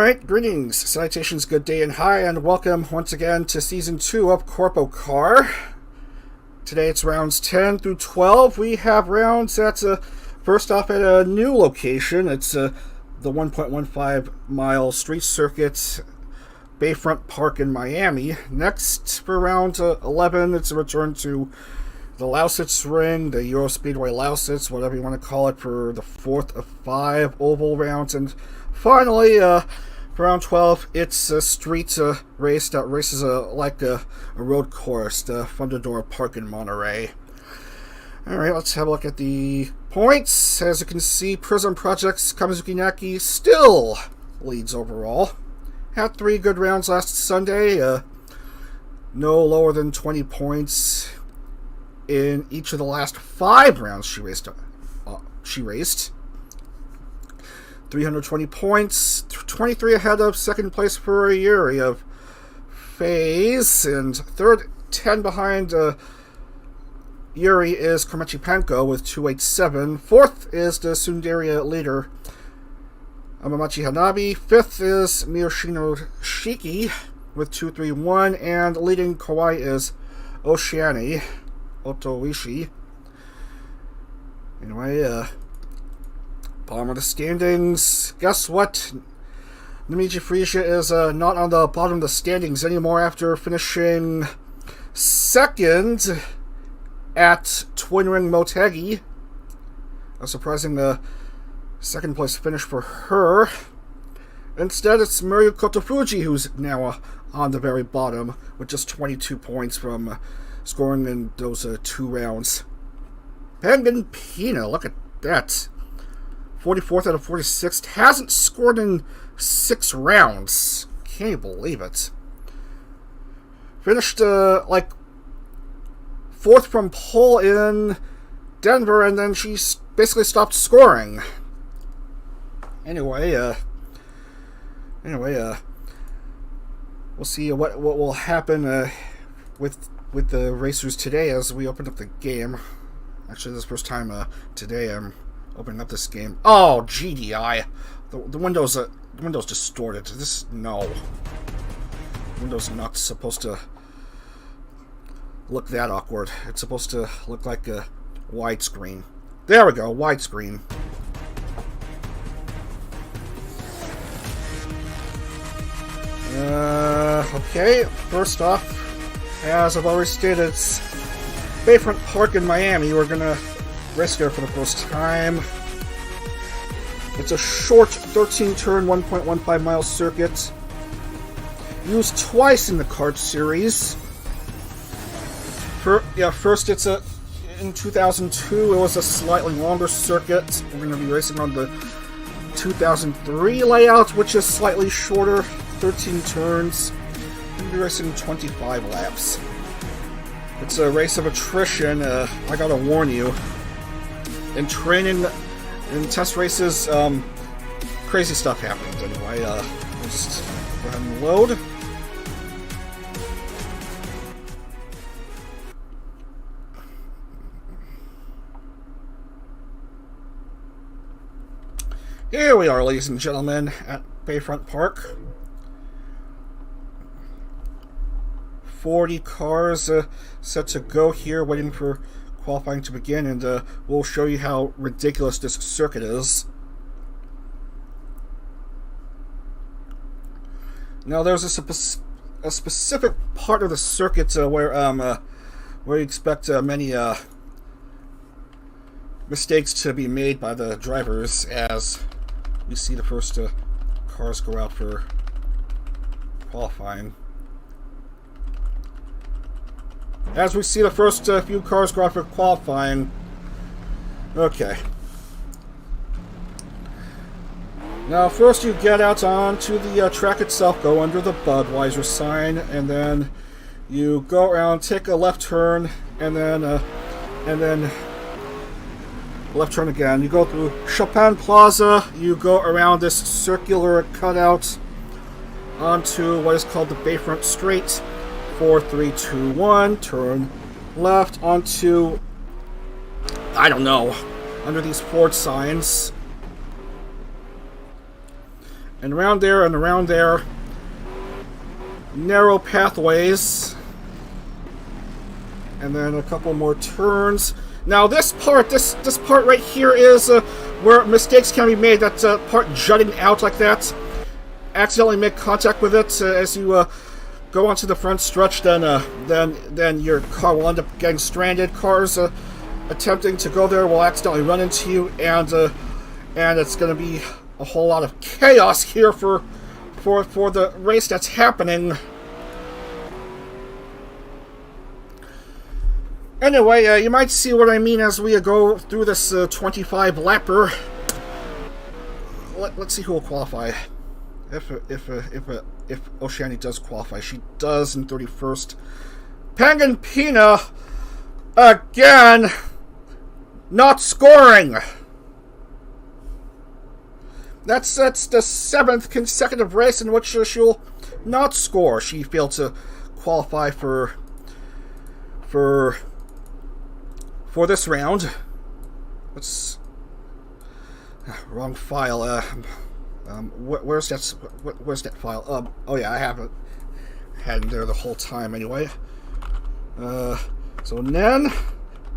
Alright, greetings, salutations, good day, and hi, and welcome once again to Season 2 of CorpoCar. Today it's rounds 10 through 12. We have rounds that's first off at a new location. It's the 1.15 mile street circuit, Bayfront Park in Miami. Next, for round 11, it's a return to the Lausitz ring, the EuroSpeedway Lausitz, whatever you want to call it, for the fourth of 5 oval rounds. And finally, for round 12, it's a street race that races like a road course, the Fundidora Park in Monterrey. Alright, let's have a look at the points. As you can see, Prism Project's Kamizuki Naki still leads overall. Had 3 good rounds last Sunday, no lower than 20 points in each of the last 5 rounds she raced. 320 points, 23 ahead of second place for Yuri of Phase, and third, 10 behind Yuri is Komachi with 287. Fourth is the Tsundere leader, Amamachi Hanabi. Fifth is Miyoshino Shiki with 231, and leading Kawai is Oceani Otoishi. Anyway, bottom of the standings. Guess what? Namiji Frisia is not on the bottom of the standings anymore after finishing second at Twin Ring Motegi. A surprising second place finish for her. Instead, it's Muryu Kotofuji who's now on the very bottom with just 22 points from scoring in those 2 rounds. Penguin Pina, look at that. 44th out of 46th. Hasn't scored in 6 rounds. Can't you believe it? Finished, 4th from pole in Denver, and then she basically stopped scoring. Anyway, we'll see what will happen with the racers today as we open up the game. Actually, this is the first time today I'm opening up this game. Oh, GDI. The window's distorted. No. Window's not supposed to look that awkward. It's supposed to look like a widescreen. There we go, widescreen. Okay, first off, as I've already stated, it's Bayfront Park in Miami. We're gonna race there for the first time. It's a short 13-turn, 1.15 mile circuit. Used twice in the kart series. First it's in 2002. It was a slightly longer circuit. We're gonna be racing on the 2003 layout, which is slightly shorter, 13 turns. We're gonna be racing 25 laps. It's a race of attrition. I gotta warn you. In training, in test races, crazy stuff happens. Anyway, we'll just go ahead and load. Here we are, ladies and gentlemen, at Bayfront Park. 40 cars set to go here, waiting for qualifying to begin, and we'll show you how ridiculous this circuit is. Now, there's a specific part of the circuit where you expect many mistakes to be made by the drivers, as we see the first cars go out for qualifying. As we see the first few cars go out for qualifying. Okay. Now, first you get out onto the track itself, go under the Budweiser sign, and then you go around, take a left turn, and then left turn again. You go through Chopin Plaza, you go around this circular cutout onto what is called the Bayfront Straight. 4, 3, 2, 1, turn left onto, I don't know, under these Ford signs. And around there and around there. Narrow pathways. And then a couple more turns. Now this part right here is where mistakes can be made. That part jutting out like that. Accidentally make contact with it as you go onto the front stretch. Then your car will end up getting stranded. Cars attempting to go there will accidentally run into you, and it's going to be a whole lot of chaos here for the race that's happening. Anyway, you might see what I mean as we go through this 25 lapper. Let's see who will qualify. If Oceania does qualify, she does in 31st. Penguin Pina again not scoring. That's the 7th consecutive race in which she'll not score. She failed to qualify for this round. What's wrong file? Where's that file? Oh yeah, I have it. Had it there the whole time anyway. So Nen,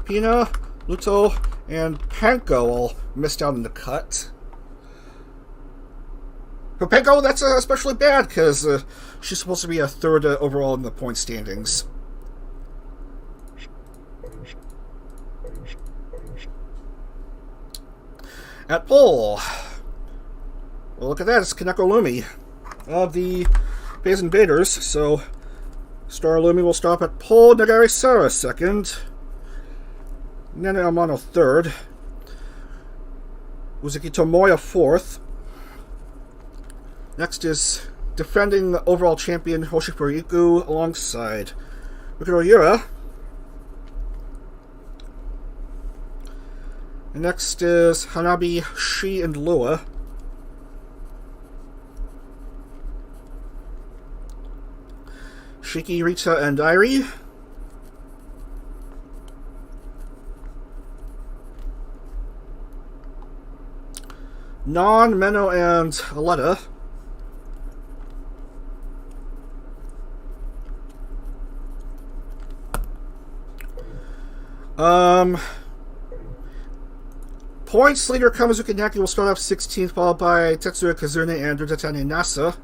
Pina, Luto, and Panko all missed out in the cut. For Panko, that's especially bad because she's supposed to be a 3rd overall in the point standings. At pole. Well, look at that. It's Kaneko Lumi of the Phase Invaders. So, Star Lumi will stop at pole. Nagari Sara 2nd. Nene Amano 3rd. Uzuki Tomoya 4th. Next is defending the overall champion Hoshifuro Iku alongside Rikuro Yura. And next is Hanabi, Shi, and Lua. Shiki, Rita, and Airi. Non, Menno, and Aletta. Points leader Kamizuki Naki will start off 16th, followed by Tetsuya Kazune and Utatani Nasa.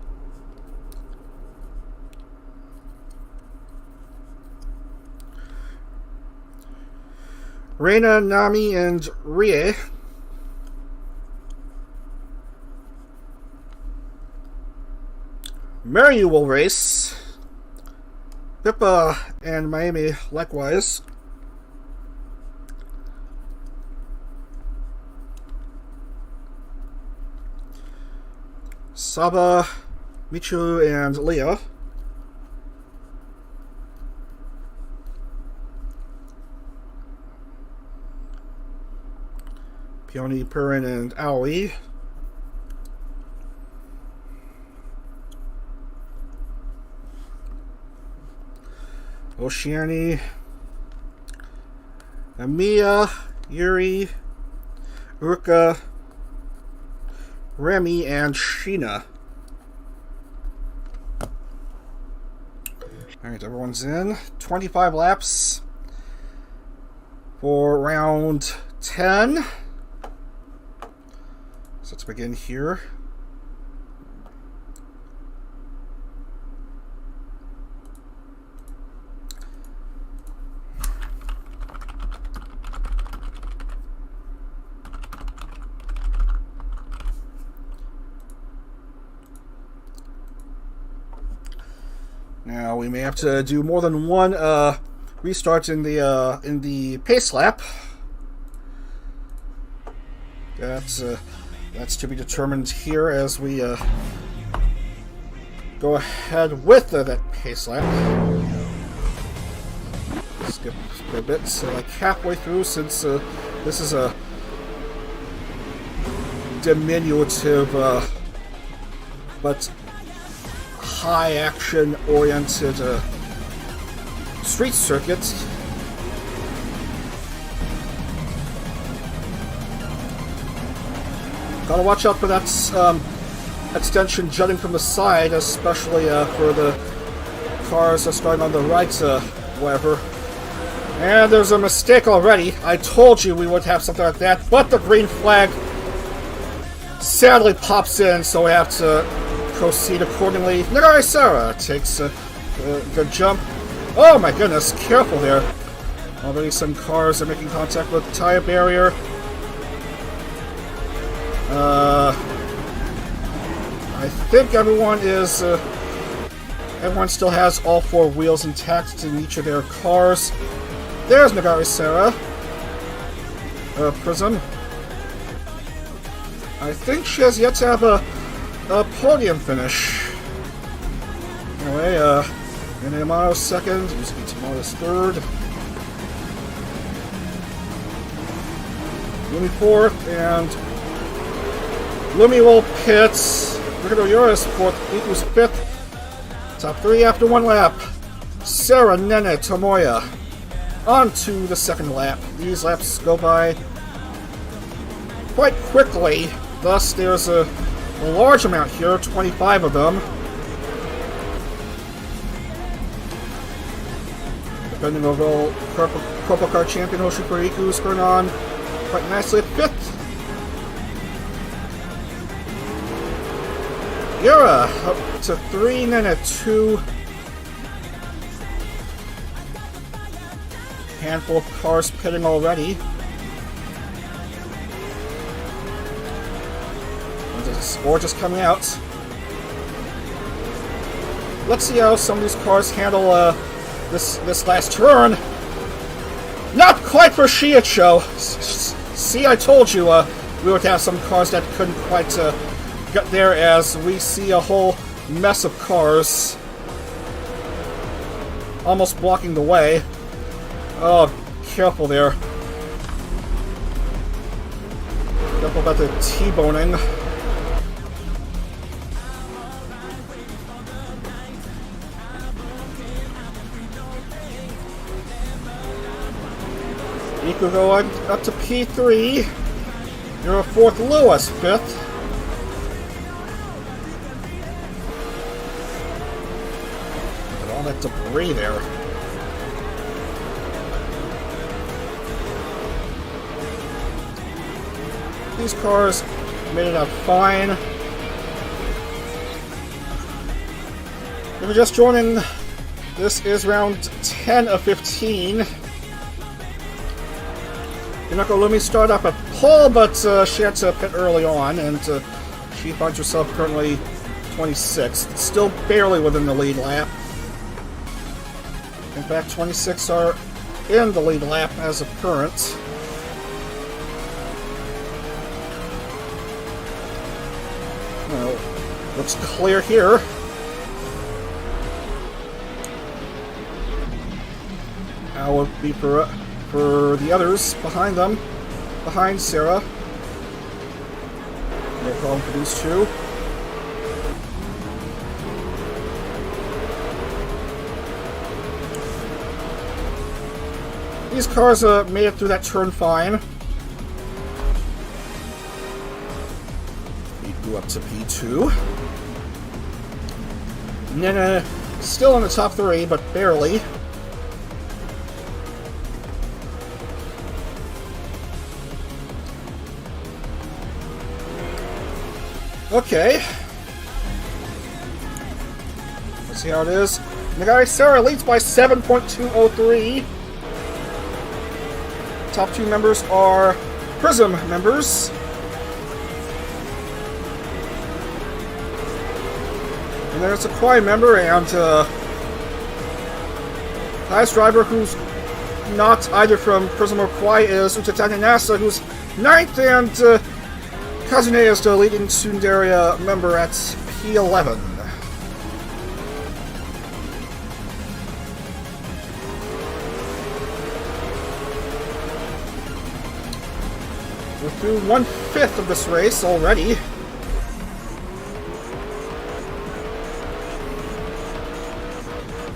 Reina, Nami, and Rie. Mariu will race. Pippa and Miami likewise. Saba, Michu, and Leah. Peony, Purin, and Aoi. Oceani, Amiya, Yuri, Uruka, Remy, and Sheena. Alright, everyone's in. 25 laps for round 10. So let's begin here. Now we may have to do more than one restart in the pace lap. That's to be determined here as we go ahead with that pace lap. Skip a bit, so like halfway through, since this is a diminutive but high action oriented street circuit. Gotta watch out for that extension jutting from the side, especially for the cars starting on the right, whatever. And there's a mistake already. I told you we would have something like that, but the green flag sadly pops in, so we have to proceed accordingly. Nagarisara takes a good jump. Oh my goodness, careful there. Already some cars are making contact with the tire barrier. I think everyone still has all four wheels intact in each of their cars. There's Nagarisara. Prism. I think she has yet to have a podium finish. Anyway, Yamato second, Yusuke Tamara's third. Lumi fourth, and Lumi will pit. Ricardo Uris fourth, Iku's fifth. Top three after one lap. Sarah, Nene, Tomoya. On to the second lap. These laps go by quite quickly. Thus, there's a large amount here, 25 of them. Defending overall CorpoCar champion Hoshipuri Iku is going on quite nicely at fifth. Yura up to 3, and at 2. Handful of cars pitting already. Or just coming out. Let's see how some of these cars handle this last turn. Not quite for Shiicho. See, I told you we would have some cars that couldn't quite get there, as we see a whole mess of cars almost blocking the way. Oh, careful there. Careful about the T-boning. Iku going up to P3. You're fourth, Lewis, fifth. Look at all that debris there. These cars made it out fine. If you're just joining, this is round 10 of 15. Yunako Lumi started up at pole, but she had to pit early on, and she finds herself currently 26th. Still barely within the lead lap. In fact, 26 are in the lead lap as of current. Well, looks clear here. How would be for the others behind them, behind Sarah. No problem for these two. These cars made it through that turn fine. Iku up to P2. Nene still in the top 3, but barely. Okay. Let's see how it is. Nagarisara leads by 7.203. Top 2 members are Prism members. And then it's a Kwai member, and highest driver who's not either from Prism or Kwai is Utatani Nasa, who's 9th, and Kazune is the leading Tsundere member at P11. We're through 1/5 of this race already.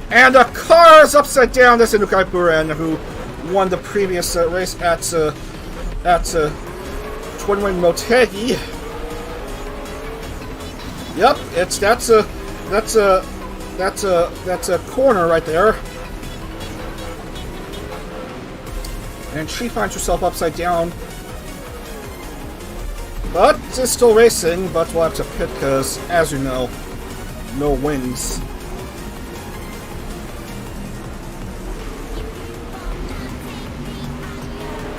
And a car is upside down. That's Inukai Buren, who won the previous race at Twin Wing Motegi. Yep, that's a corner right there. And she finds herself upside down. But is still racing, but we'll have to pit because, as you know, no wings.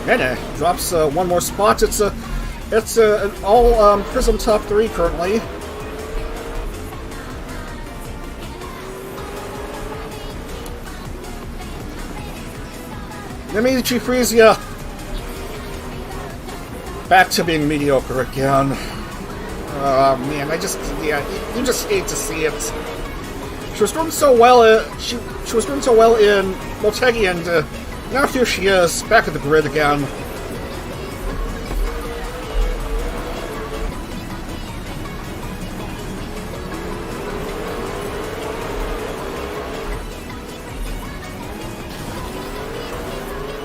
Nene drops one more spot. It's an all Prism top 3 currently. Nemichi Frisia back to being mediocre again. Oh man, you just hate to see it. She was doing so well. She was doing so well in Motegi, and now here she is back at the grid again.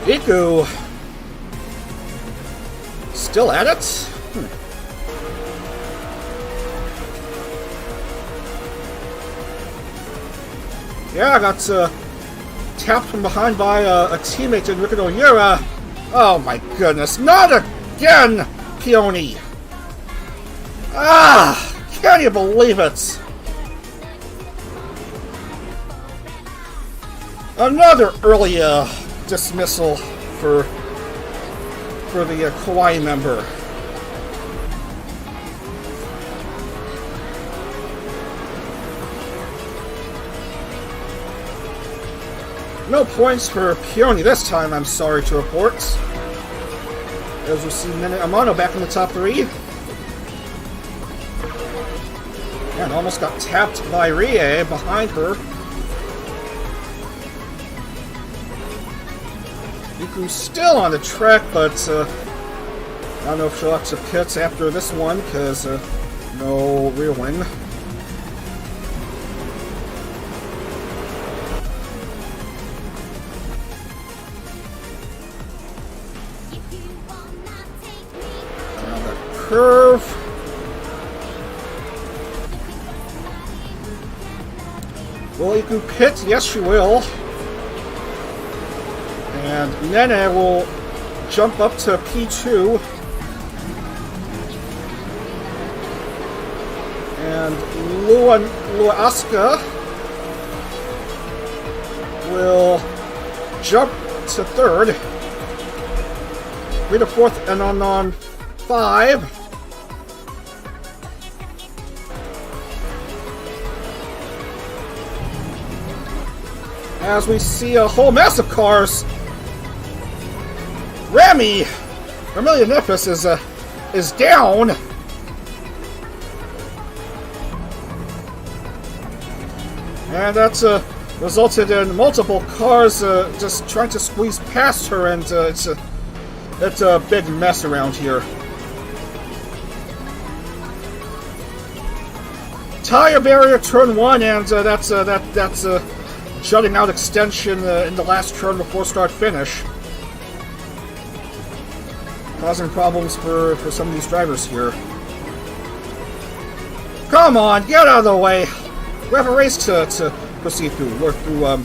Iku still at it? Yeah, I got tapped from behind by a teammate in Ricardo Yura. Oh my goodness, not again, Peony! Ah, can't you believe it? Another early dismissal for the Kawaii member. No points for Peony this time, I'm sorry to report. As we see Nene Amano back in the top 3. And almost got tapped by Rie behind her. Iku's still on the track, but I don't know if she'll have to pit after this one, because no rear wing. Around that curve. Will Iku pit? Yes, she will. And Nene will jump up to P2. And Luaska will jump to 3rd. Rita 4th, and on 5. As we see a whole mess of cars. Remy Nefis is down. And that's resulted in multiple cars just trying to squeeze past her, and it's a big mess around here. Tire barrier turn 1, and that's shutting out extension in the last turn before start finish. Causing problems for some of these drivers here. Come on, get out of the way! We have a race to proceed through. We're through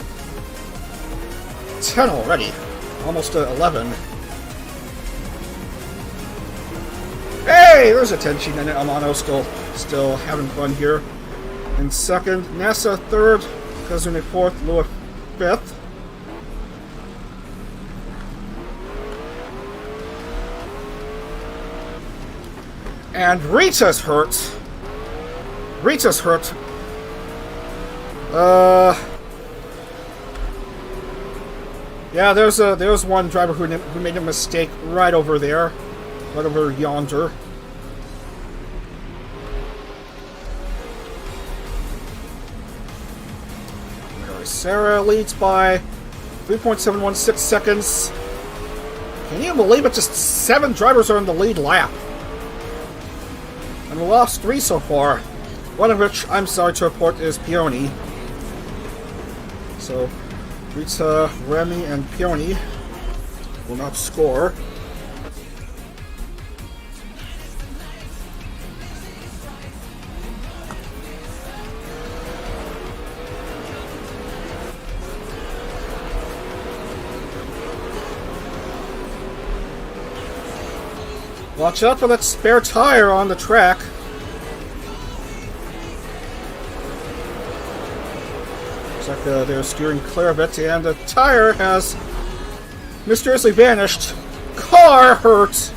10 already. Almost 11. Hey! There's a Tenchi and Amano still having fun here. In 2nd, NASA 3rd, Kazune 4th, Lua 5th. And Rita's hurt. Yeah, there's one driver who made a mistake right over there, right over yonder. Sarah leads by 3.716 seconds. Can you believe it? Just 7 drivers are in the lead lap. And we lost 3 so far. One of which, I'm sorry to report, is Peony. So, Rita, Remy, and Peony will not score. Watch out for that spare tire on the track. Looks like they're steering clear of it, and the tire has mysteriously vanished. Car hurts.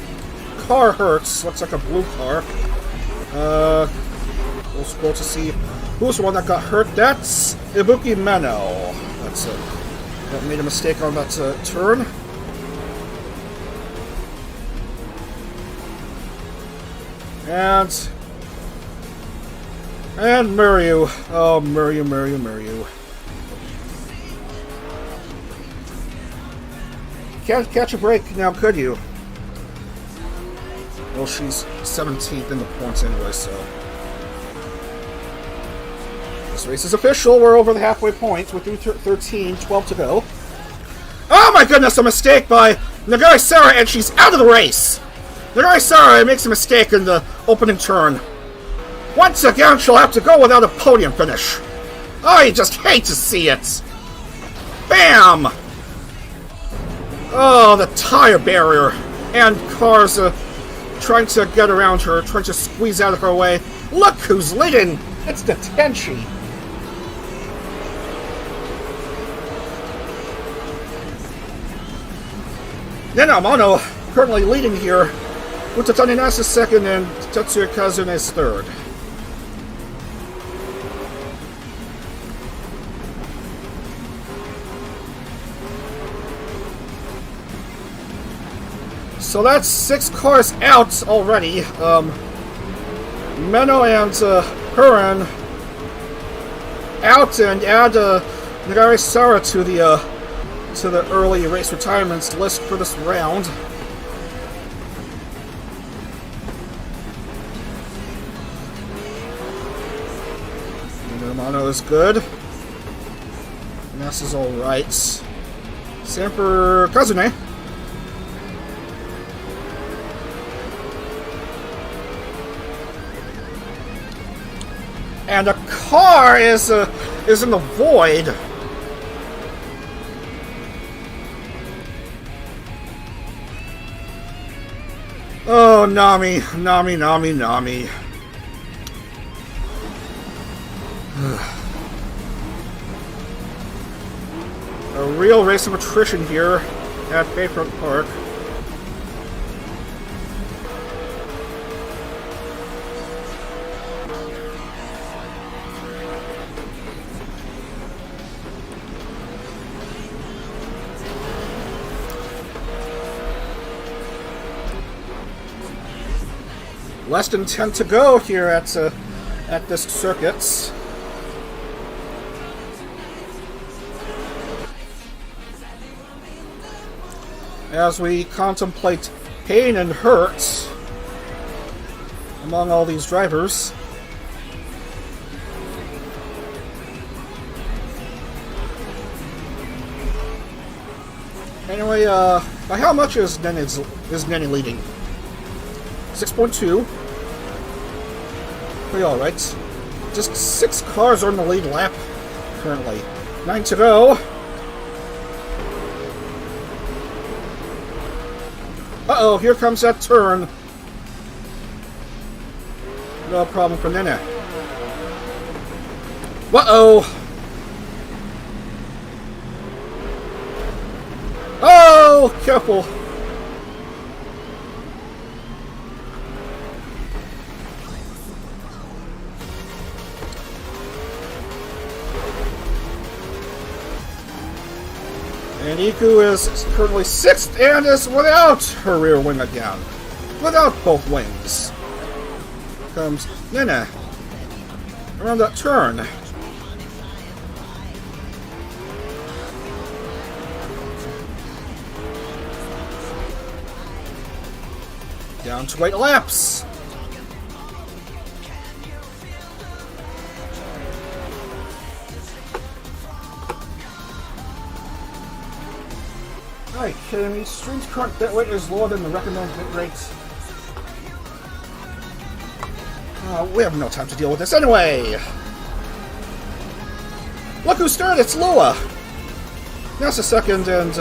Car hurts. Looks like a blue car. We'll scroll to see who's the one that got hurt. That's Ibuki Meno. That's it. That made a mistake on that turn. And Murray. Oh, Murray. Can't catch a break now, could you? Well, she's 17th in the points anyway, so... This race is official. We're over the halfway point with 13, 12 to go. Oh my goodness, a mistake by Nagai-Sara, and she's out of the race! Nagai-Sara makes a mistake in the opening turn. Once again, she'll have to go without a podium finish. Oh, you just hate to see it. Bam! Oh, the tire barrier. And cars trying to get around her, trying to squeeze out of her way. Look who's leading! It's the Tenchi. Nena Amano currently leading here. Utatani Nasa second and Tetsuya Kazune is third. So that's 6 cars out already. Meno and Huron out, and add Nagai-Sara to the early race retirements list for this round. Romano is good. Ness is alright. Same for Kazune. And a car is in the void. Oh, Nami. A real race of attrition here at Bayfront Park. Less than 10 to go here at this circuit. As we contemplate pain and hurt among all these drivers. Anyway, by how much is Nene leading? 6.2. Pretty alright. Just 6 cars are in the lead lap currently. 9 to go. Uh-oh, here comes that turn. No problem for Nene. Uh-oh. Oh, careful. And Iku is currently 6th and is without her rear wing again. Without both wings. Comes Nene. Around that turn. Down to 8 laps. Are you kidding me? Stream's current bit rate is lower than the recommended bit rate. We have no time to deal with this anyway. Look who's third, it's Lua. Nasa second, and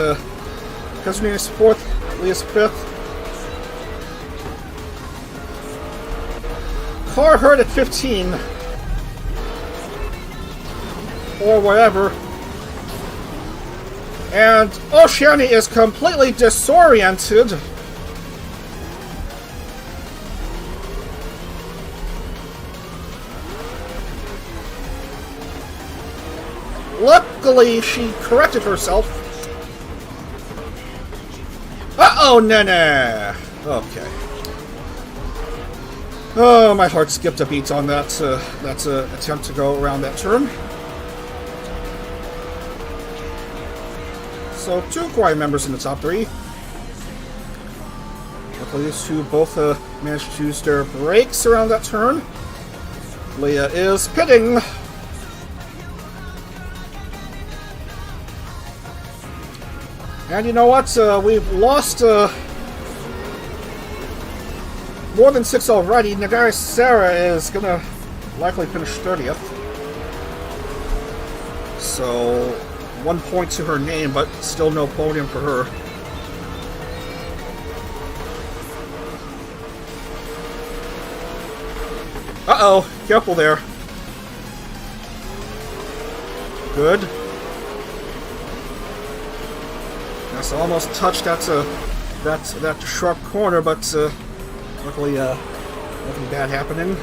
Kazumi is 4th, Leah's 5th. car heard at 15. Or whatever. And Oceani is completely disoriented. Luckily, she corrected herself. Uh-oh, Nene! Okay. Oh, my heart skipped a beat on that attempt to go around that turn. So, 2 Kauai members in the top 3. Luckily, these 2 both managed to use their brakes around that turn. Leah is pitting. And you know what? We've lost more than 6 already. Nagari Sarah is going to likely finish 30th. So, 1 point to her name, but still no podium for her. Uh-oh. Careful there. Good. That's almost touched that sharp corner, but luckily nothing bad happening.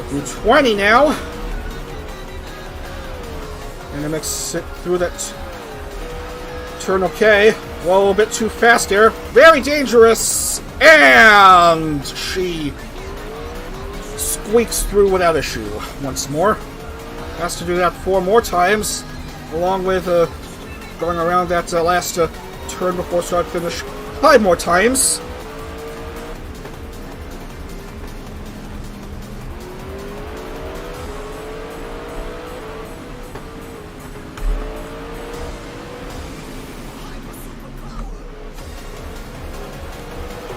Through 20 now. And it makes it through that turn okay. Whoa, a bit too fast there. Very dangerous. And she squeaks through without issue once more. Has to do that 4 more times, along with going around that last turn before start finish 5 more times.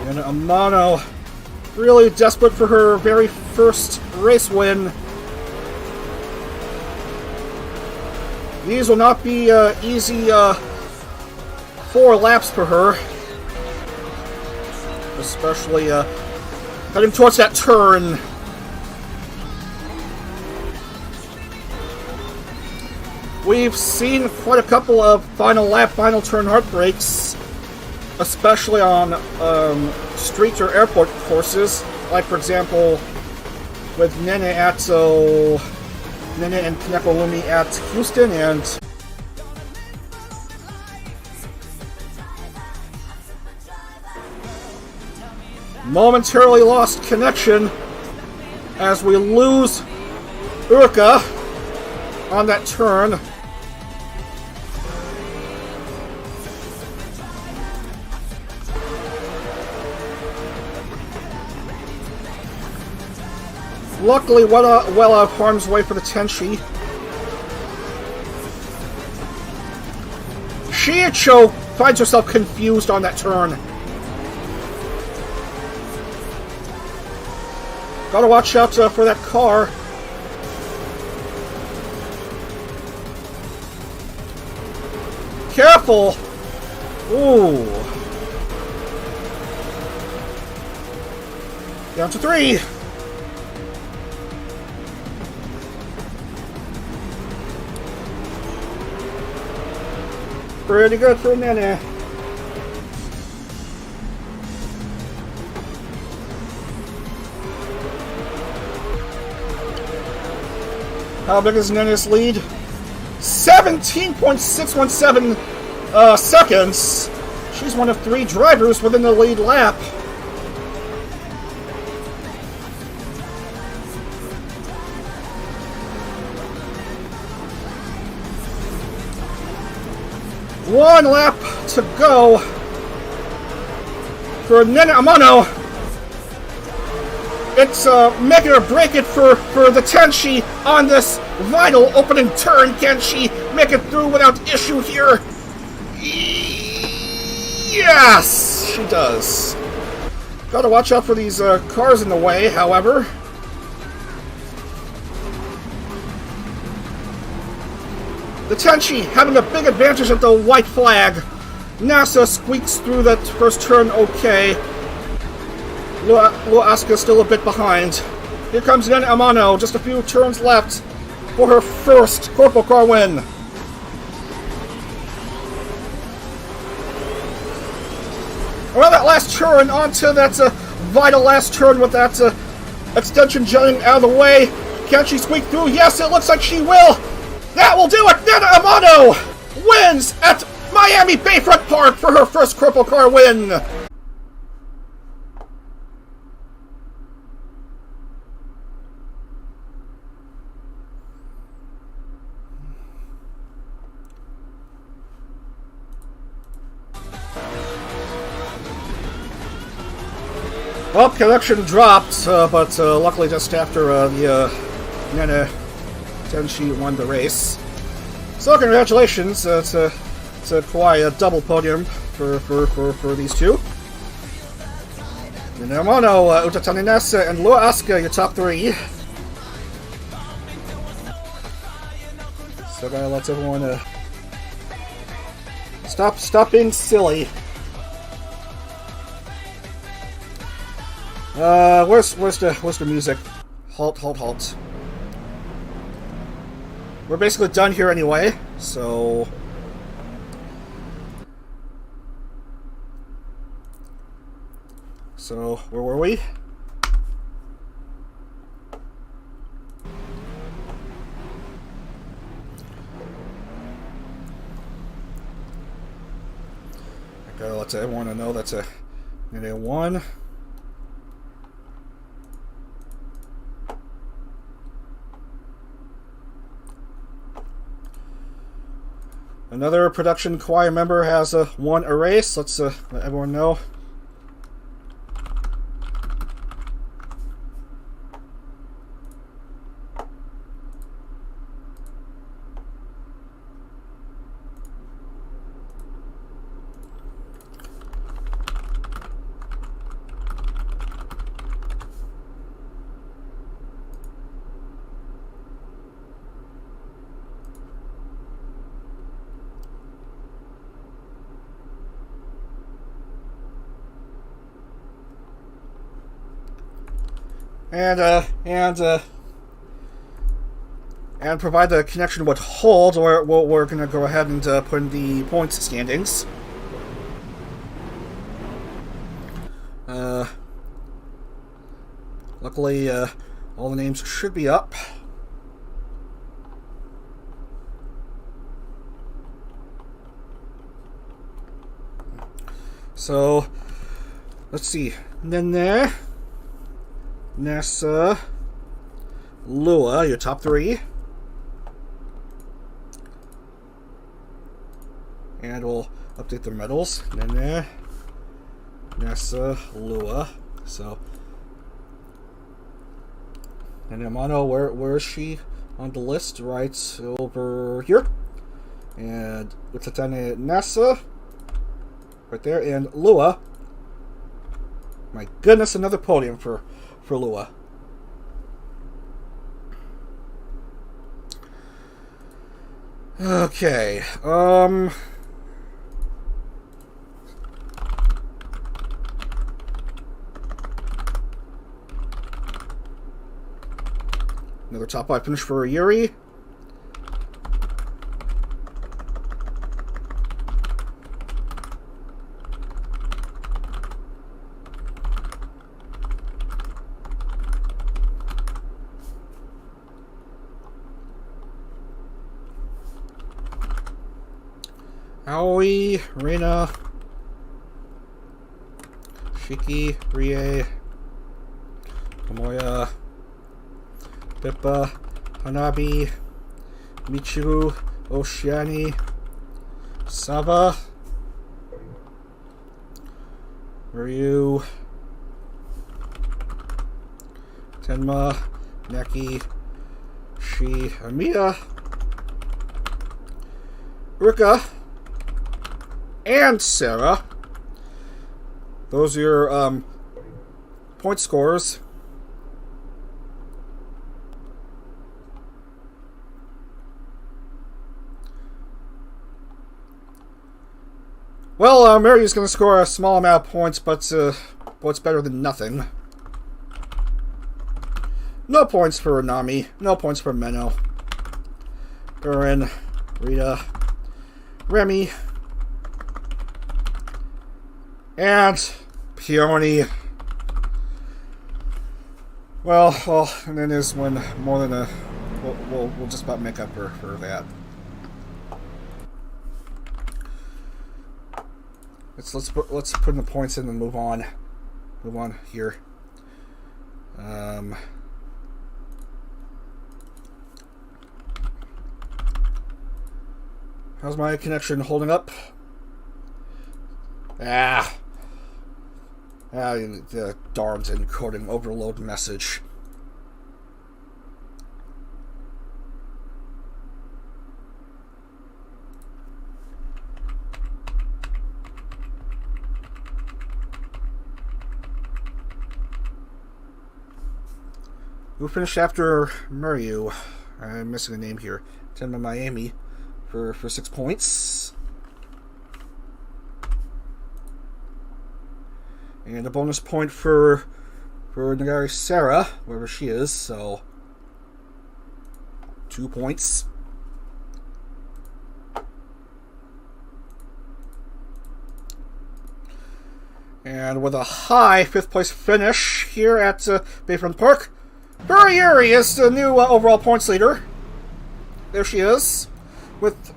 And Amano, really desperate for her very first race win. These will not be easy 4 laps for her. Especially heading towards that turn. We've seen quite a couple of final lap, final turn heartbreaks. Especially on street or airport courses, like for example with Nene and Kaneko at Houston, and momentarily lost connection as we lose Urka on that turn. Luckily, well out of harm's way for the Tenshi. Shiicho finds herself confused on that turn. Gotta watch out for that car. Careful! Ooh. Down to 3. Pretty good for Nene. How big is Nene's lead? 17.617 seconds. She's one of 3 drivers within the lead lap. One lap to go for Nene Amano. It's make it or break it for the Tenshi on this vital opening turn. Can she make it through without issue here? Yes! She does. Gotta watch out for these cars in the way, however. The Tenchi having a big advantage at the white flag. NASA squeaks through that first turn okay. Lua Asuka still a bit behind. Here comes Nen Amano, just a few turns left for her first CorpoCar win. Well, that last turn, onto that vital last turn with that extension jutting out of the way. Can she squeak through? Yes, it looks like she will. That will do it. Nen Amano wins at Miami Bayfront Park for her first CorpoCar win. Well, connection dropped, but luckily just after the Nene Tenchi won the race. So congratulations, it's quite a double podium for these two. Yamano, Utatani Nasa, and Lua Asuka, your top three. So gotta let everyone stop being silly. Where's the music? Halt. We're basically done here anyway, so... So, where were we? I gotta let everyone know that's a one. Another production choir member has won a race. Let's let everyone know. And provide the connection with hold, or we're going to go ahead and put in the points standings. Luckily, all the names should be up. So, let's see. Nene, Nessa, Lua, your top three. And we'll update the medals. Nene, Nessa, Lua. So, and Amano, where is she on the list? Right over here. And Utatane Nessa, right there. And Lua. My goodness, another podium for Lua. Okay, another top 5 finish for Yuri. Aoi, Reina, Shiki, Rie, Tomoya, Pippa, Hanabi, Michiru, Oshiani, Saba, Ryu, Tenma, Naki, Shi, Amiya, Ruka, and Sarah. Those are your point scores. Well, Mary's going to score a small amount of points, but what's better than nothing? No points for Nami. No points for Menno. Durin, Rita, Remy, and Peony. Well, and then there's one more than a. We'll just about make up for that. Let's put in the points in and move on. Move on here. How's my connection holding up? The darned encoding overload message. Who finished after Murray? I'm missing a name here. Tenma Miami for 6 points. And a bonus point for Nagari Sarah, wherever she is, so 2 points. And with a high 5th place finish here at Bayfront Park, Yuri is the new overall points leader. There she is, with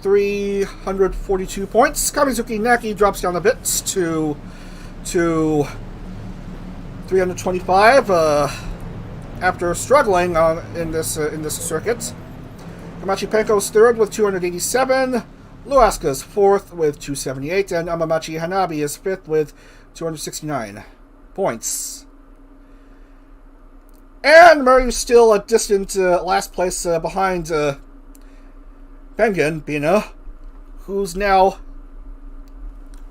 342 points. Kamizuki Naki drops down a bit to 325 after struggling in this circuit. Kamachi Penko's third with 287. Luaska's fourth with 278, and Amamachi Hanabi is fifth with 269 points. And Murray's still a distant last place behind Bengen Bina, who's now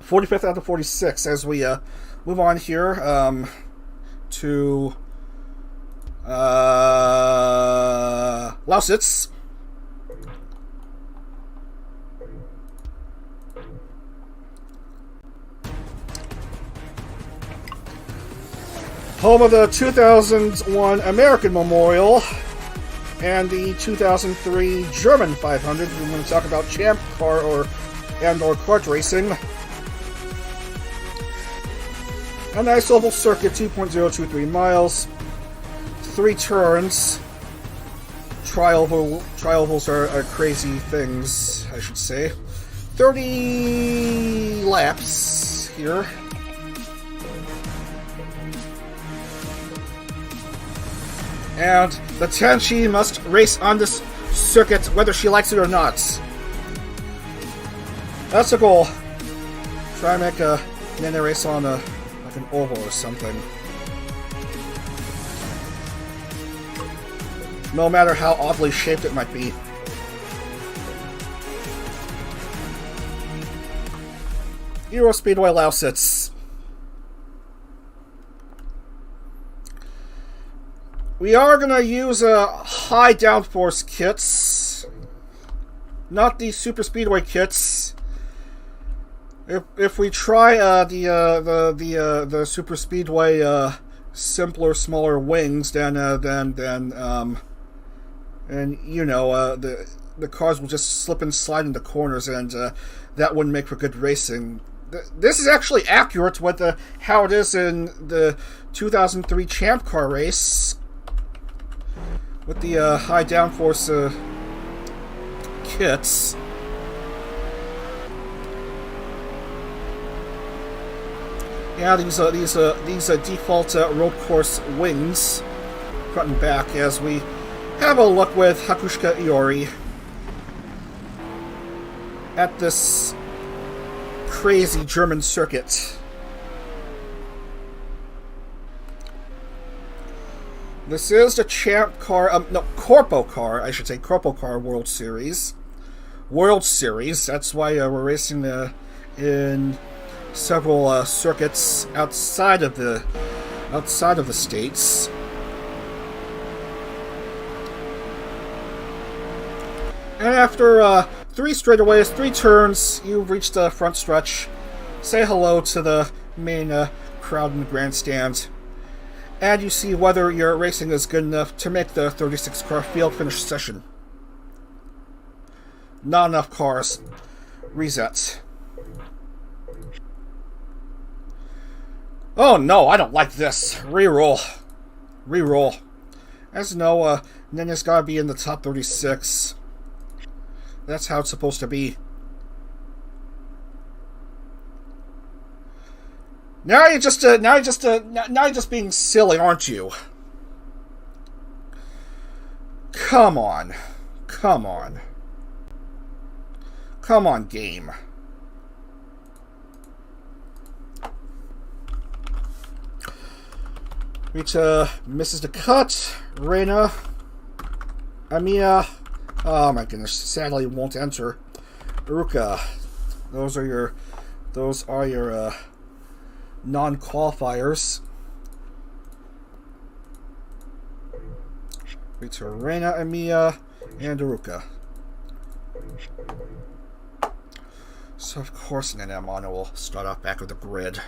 45th out of 46 as we move on here to Lausitz. Home of the 2001 American Memorial and the 2003 German 500. We're going to talk about Champ Car or kart racing. A nice oval circuit, 2.023 miles, 3 turns. Tri-ovals are crazy things, I should say. 30 laps here. And the Tenchi must race on this circuit whether she likes it or not. That's the goal. Try and make a Nene race on like an oval or something. No matter how oddly shaped it might be. EuroSpeedway Lausitz. We are going to use high-downforce kits, not the super speedway kits. If we try the super speedway simpler, smaller wings, then and you know the cars will just slip and slide into corners, and that wouldn't make for good racing. This is actually accurate with how it is in the 2003 Champ Car race. With the high downforce kits. Yeah, these default road course wings, front and back, as we have a look with Hakushika Iori at this crazy German circuit. This is the Champ Car, CorpoCar, I should say, CorpoCar World Series. That's why we're racing in several circuits outside of the states. And after 3 straightaways, 3 turns, you've reached the front stretch. Say hello to the main crowd in the grandstand, and you see whether your racing is good enough to make the 36-car field finish session. Not enough cars. Reset. Oh no, I don't like this. Reroll. Reroll. As you know, Nenya's gotta be in the top 36. That's how it's supposed to be. Now you're just being silly, aren't you? Come on. Come on. Come on, game. Rita misses the cut. Reina. Amiya. Oh my goodness. Sadly won't enter. Uruka. Those are your non-qualifiers. Rita, Reina, Amiya, and Uruka. So of course Nena Amano will start off back with the grid.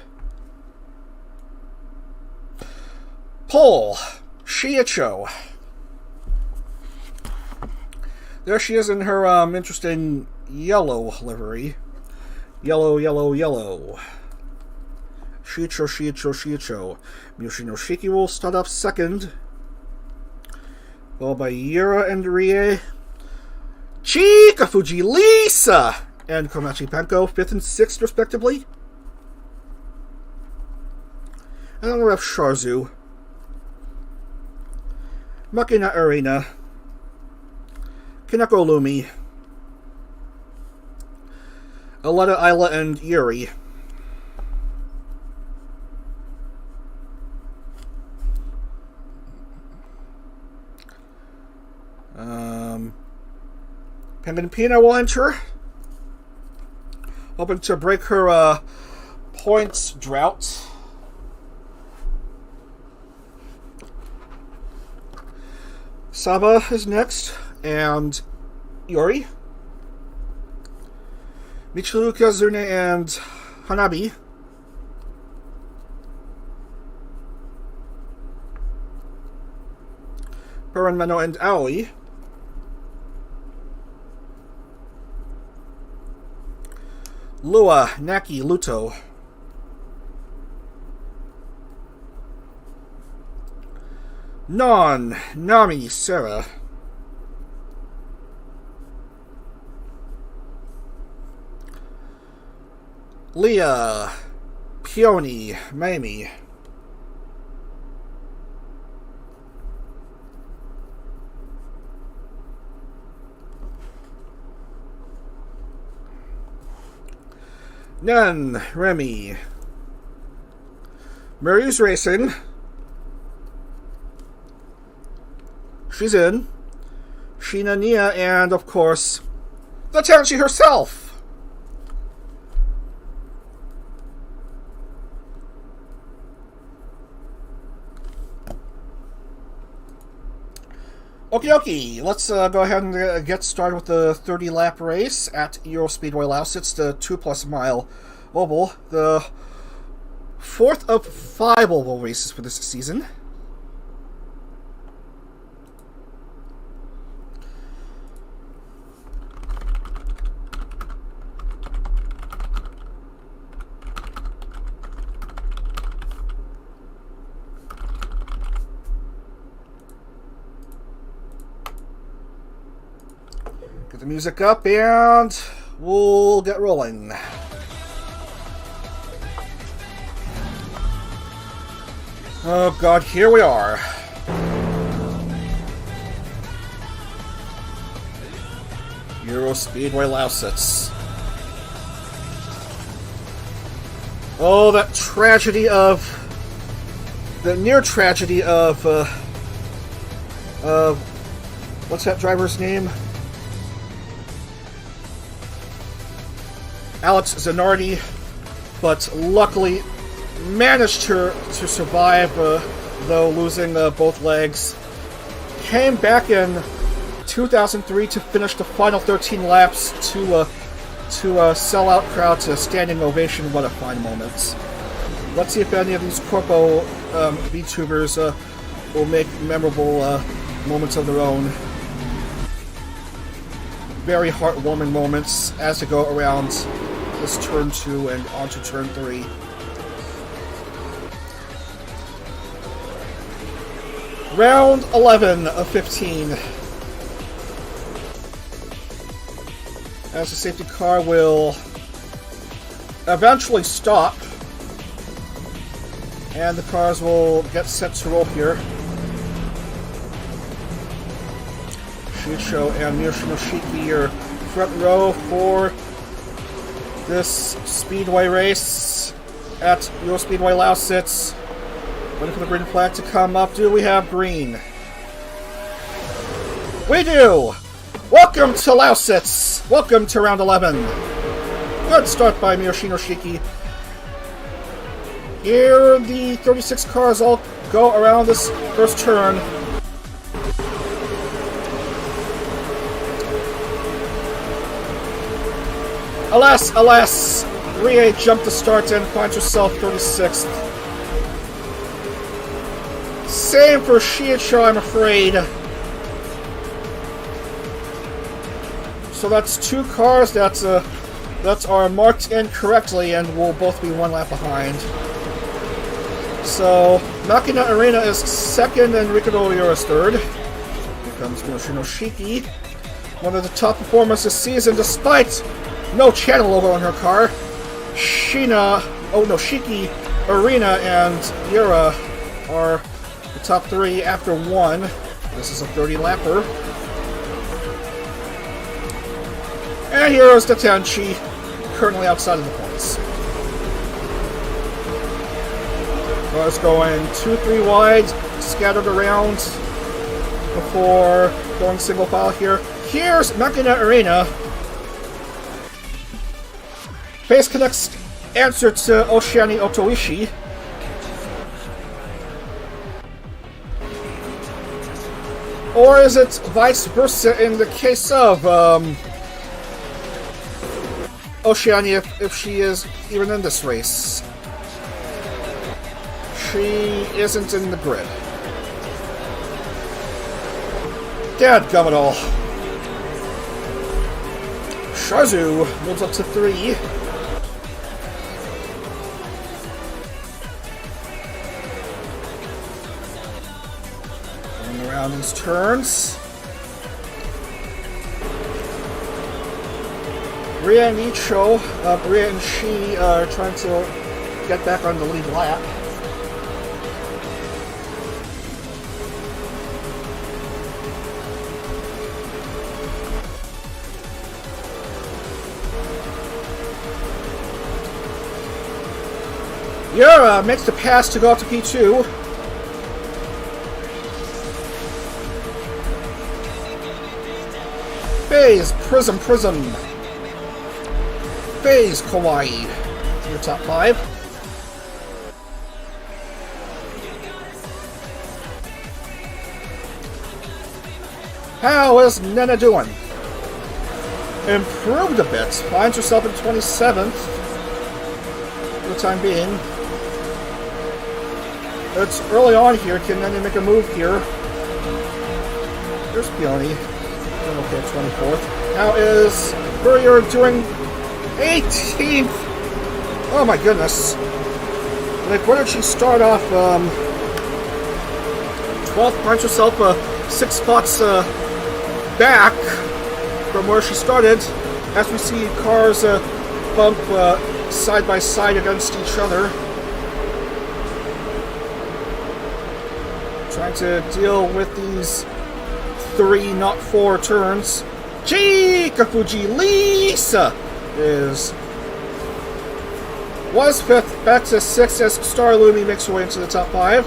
Pole, Shiicho. There she is in her interesting yellow livery. Yellow, yellow, yellow. Shiicho, Shiicho, Shiicho. Yoshino Shiki will start off second. Followed by Yura and Rie. Chika Fuji Lisa and Komachi Penko, 5th and 6th respectively. And then we have Sharzu. Makina Arena. Kaneko Lumi. Aletta, Isla, and Yuri. Penguin Pina will enter, hoping to break her points drought. Saba is next, and Yori. Michiruka, Zune, and Hanabi. Puran, Mano, and Aoi. Lua, Naki, Luto. Non, Nami, Sarah. Leah, Peony, Mamie. Nen, Remy. Mary's racing. She's in. Sheena, Nia, and of course, the Tenchi herself. Okie dokie, let's go ahead and get started with the 30-lap race at EuroSpeedway Lausitz, the 2+ mile oval, the 4th of 5 oval races for this season. Get the music up and we'll get rolling. Oh god, here we are. EuroSpeedway Lausitz. Oh, that tragedy of... the near tragedy of what's that driver's name? Alex Zanardi, but luckily managed to survive, though losing both legs. Came back in 2003 to finish the final 13 laps to sell out crowd to a standing ovation. What a fine moment. Let's see if any of these corpo vTubers will make memorable moments of their own. Very heartwarming moments as they go around this turn 2 and onto turn 3. Round 11 of 15. As the safety car will eventually stop, and the cars will get set to roll here. Shicho and Yoshinoshiki are front row for this speedway race at EuroSpeedway Lausitz. Waiting for the green flag to come up. Do we have green? We do! Welcome to Lausitz! Welcome to round 11. Good start by Yoshinoshiki. Here the 36 cars all go around this first turn. Alas, alas! Rie jumped the start and finds herself 36th. Same for Shiicho, I'm afraid. So that's 2 cars that are marked incorrectly and will both be 1 lap behind. So Makina Arena is 2nd and Ricardo Oliveira is 3rd. Here comes Yoshinoshiki, one of the top performers this season, despite no channel logo on her car. Shiki, Arena, and Yura are the top 3 after 1. This is a 30-lapper. And here is Tatenchi, currently outside of the points. Cars going 2-3 wide, scattered around before going single file here. Here's Makina Arena. Face connects answer to Oshiani Otoishi. Or is it vice versa in the case of Oshiani if she is even in this race? She isn't in the grid. Dadgummit all. Shazu moves up to 3. Going around these turns. Ria and Icho, Ria and Shi are trying to get back on the lead lap. Yura makes the pass to go up to P2. Phase, Prism. Phase, Kawaii. Your top 5. How is Nena doing? Improved a bit. Finds herself in 27th. For the time being. It's early on here. Can Nena make a move here? There's Peony. Okay, 24th. How is Courier doing? 18th! Oh my goodness. Like, where did she start off? 12th, finds herself 6 spots back from where she started. As we see cars bump side by side against each other. Trying to deal with these 3, not 4 turns. Chikafuji Lisa was 5th, back to 6th as Star Lumi makes her way into the top 5.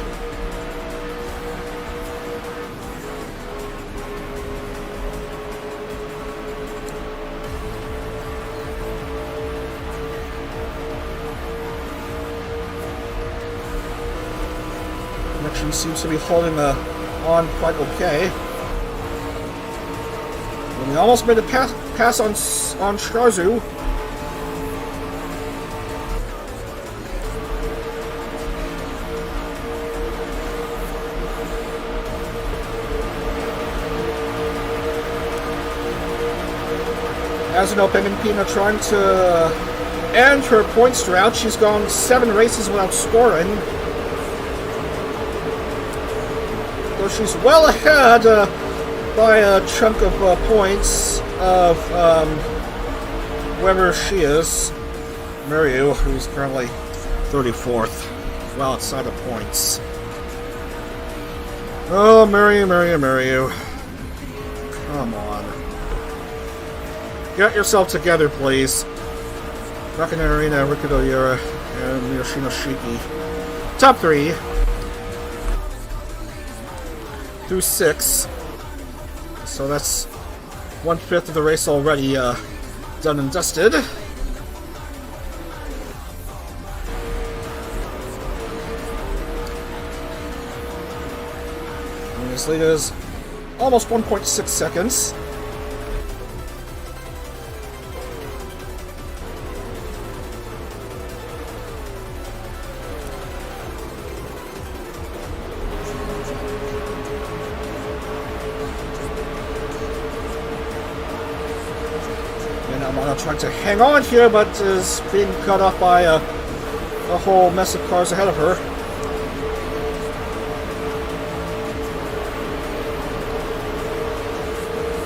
She seems to be holding on quite okay. And we almost made a pass on Strazu. As you know, Penultimate trying to end her points drought. She's gone 7 races without scoring. Though she's well ahead by a chunk of points of wherever she is. Mario, who's currently 34th, well outside of points. Oh, Mario. Come on. Get yourself together, please. Rocket Arena, Ricardo Yura, and Yoshino Shiki. Top 3 through 6. So that's 1/5 of the race already done and dusted. And his lead is almost 1.6 seconds. Trying to hang on here, but is being cut off by a whole mess of cars ahead of her.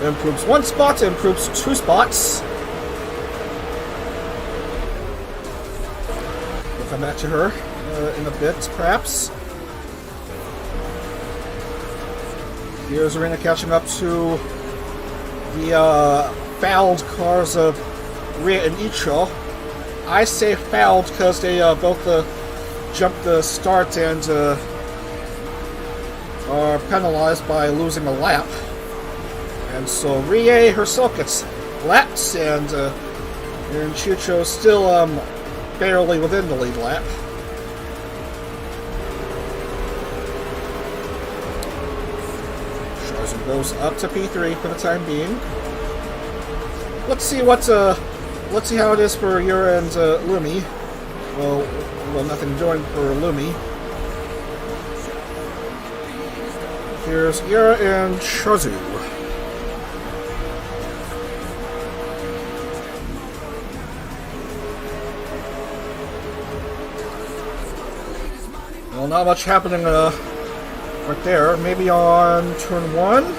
Improves 1 spot, improves 2 spots. We'll come back to her in a bit, perhaps. Here's Arena catching up to the fouled cars of Rhea and Icho. I say fouled because they both jumped the start and are penalized by losing a lap. And so Rhea herself gets lapped, and Chicho still barely within the lead lap. Sharzen goes up to P3 for the time being. Let's see how it is for Yura and Lumi. Well, nothing doing for Lumi. Here's Yura and Shazu. Well, not much happening right there. Maybe on turn 1.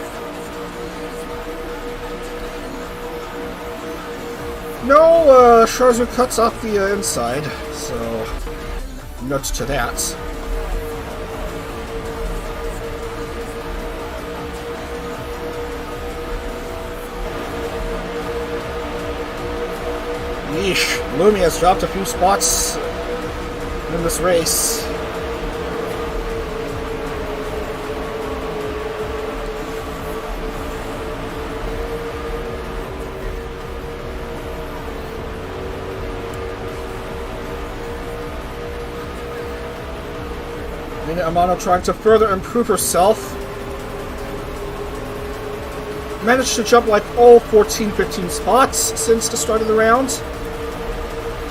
No, Sharzu cuts off the inside, so notes to that. Yeesh, Lumi has dropped a few spots in this race. Amano trying to further improve herself. Managed to jump like 14-15 spots since the start of the round.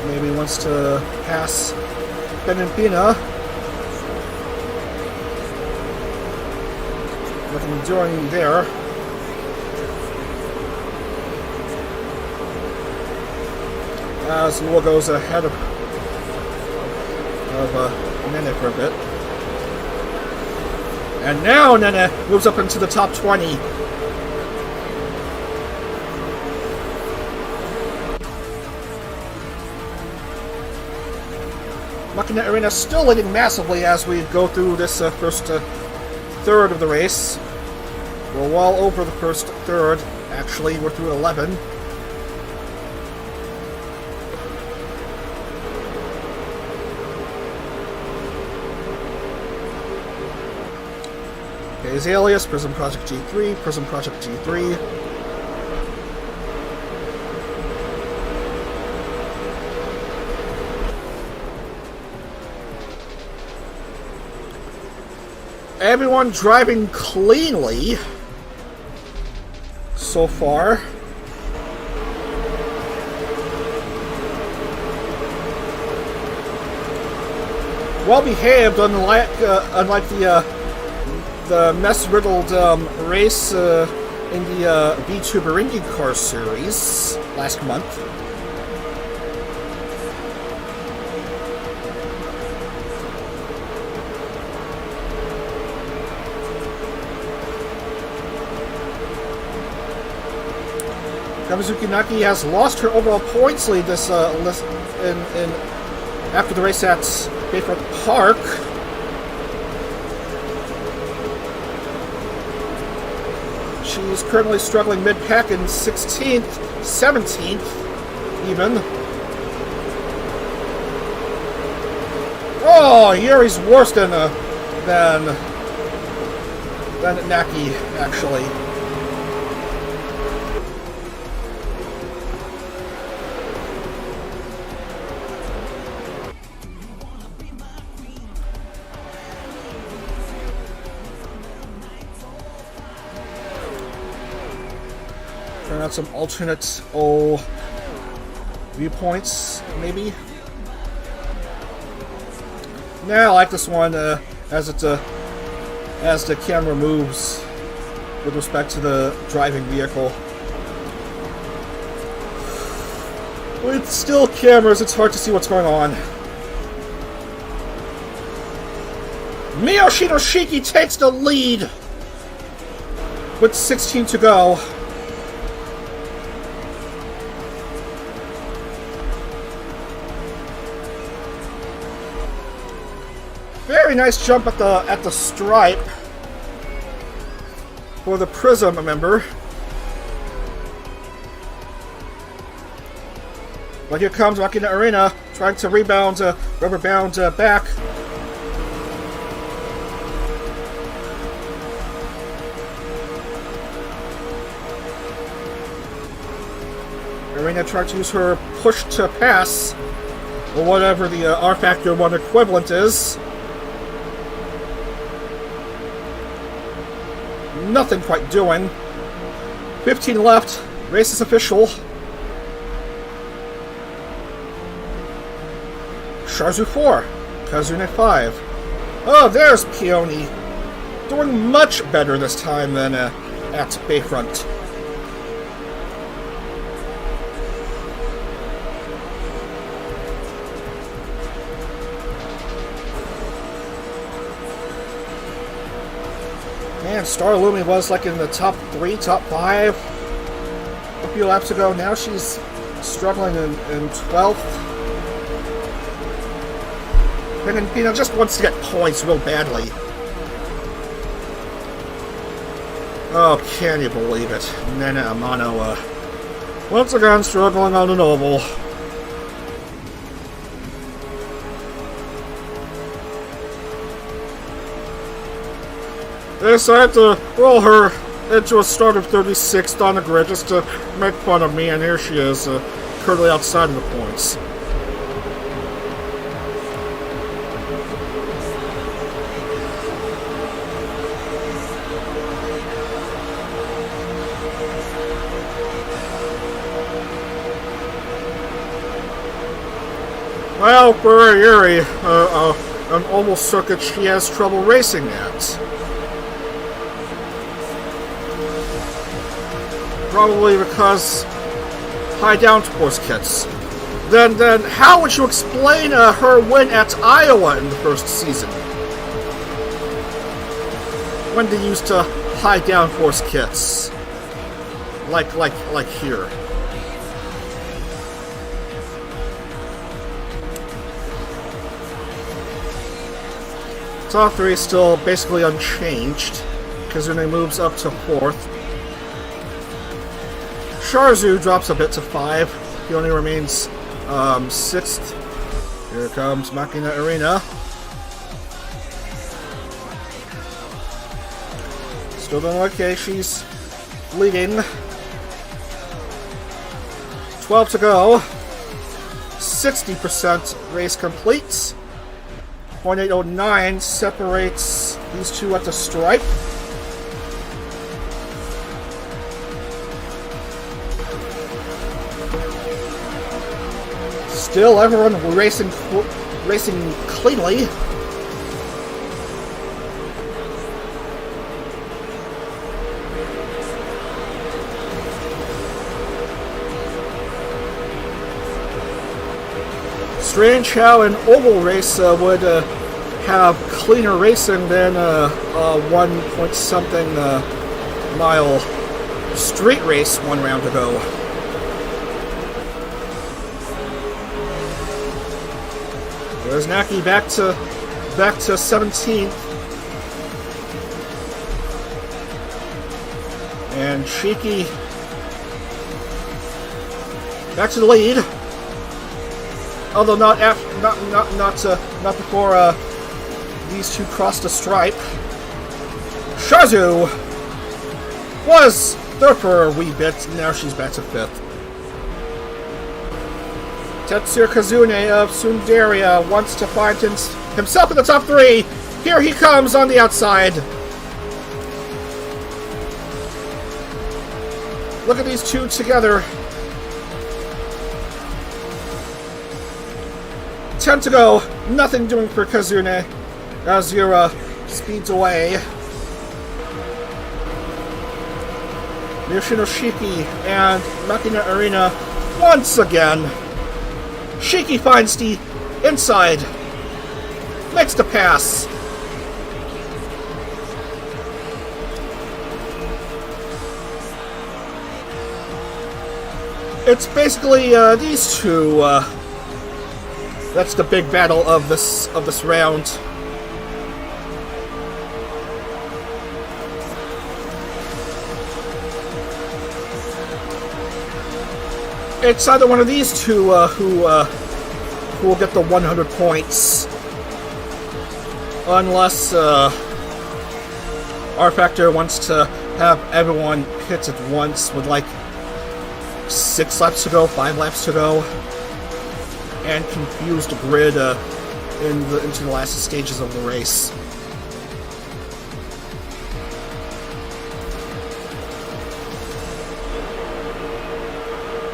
Maybe wants to pass Ben and Pina. Nothing doing there. As Lua goes ahead of Nene for a bit. And now Nene moves up into the top 20. Makina Arena still leading massively as we go through this first third of the race. We're well over the first third, actually. We're through 11. Azaleas, Prism Project G3, Prism Project G3. Everyone driving cleanly so far. Well behaved, unlike the mess-riddled race in the vTuber IndyCar series last month. Kamizuki Naki has lost her overall points lead this after the race at Bayfront Park. She's currently struggling mid-pack in 16th, 17th, even. Oh, Yuri's worse than Naki, actually. Turn out some alternate viewpoints, maybe. Yeah, I like this one as the camera moves with respect to the driving vehicle. With still cameras, it's hard to see what's going on. Miyoshi Shiki takes the lead with 16 to go. Very nice jump at the stripe for the Prism member. But here comes Maki na Arena trying to rebound, rubber bound back. Arena trying to use her push to pass, or whatever the rFactor 1 equivalent is. Nothing quite doing. 15 left. Race is official. Sharzu 4. Kazune 5. Oh, there's Peony. Doing much better this time than at Bayfront. Man, Star Lumi was like in the top 3, top 5 a few laps ago. Now she's struggling in 12th. And, you know, just wants to get points real badly. Oh, can you believe it? Nana Amano, once again struggling on an oval. They decided to roll her into a start of 36th on the grid just to make fun of me, and here she is, currently outside of the points. Well, for Yuri, an almost circuit she has trouble racing at. Probably because high-downforce kits. Then how would you explain her win at Iowa in the first season? When they used high-downforce kits, like here. Top 3 is still basically unchanged. Kazune moves up to 4th. Sharzu drops a bit to 5. He only remains 6th. Here comes Maki na Arena. Still doing okay. She's leading. 12 to go. 60% race complete. 0.809 separates These two at the stripe. Still, everyone racing cleanly. Strange how an oval race would have cleaner racing than a 1-point-something mile street race one round ago. There's Naki back to 17th. And Shiki back to the lead. Although not before these two crossed the stripe. Shazu was third for a wee bit. Now she's back to 5th. Tetsuya Kazune of Sundaria wants to find himself in the top 3. Here he comes on the outside. Look at these two together. 10 to go. Nothing doing for Kazune as Yura speeds away. Yoshino Shiki and Makina Arena once again. Shiki finds the inside. Makes the pass. It's basically these two. That's the big battle of this round. It's either one of these two who will get the 100 points, unless rFactor wants to have everyone hit at once with like 6 laps to go, 5 laps to go, and confuse the grid into the last stages of the race.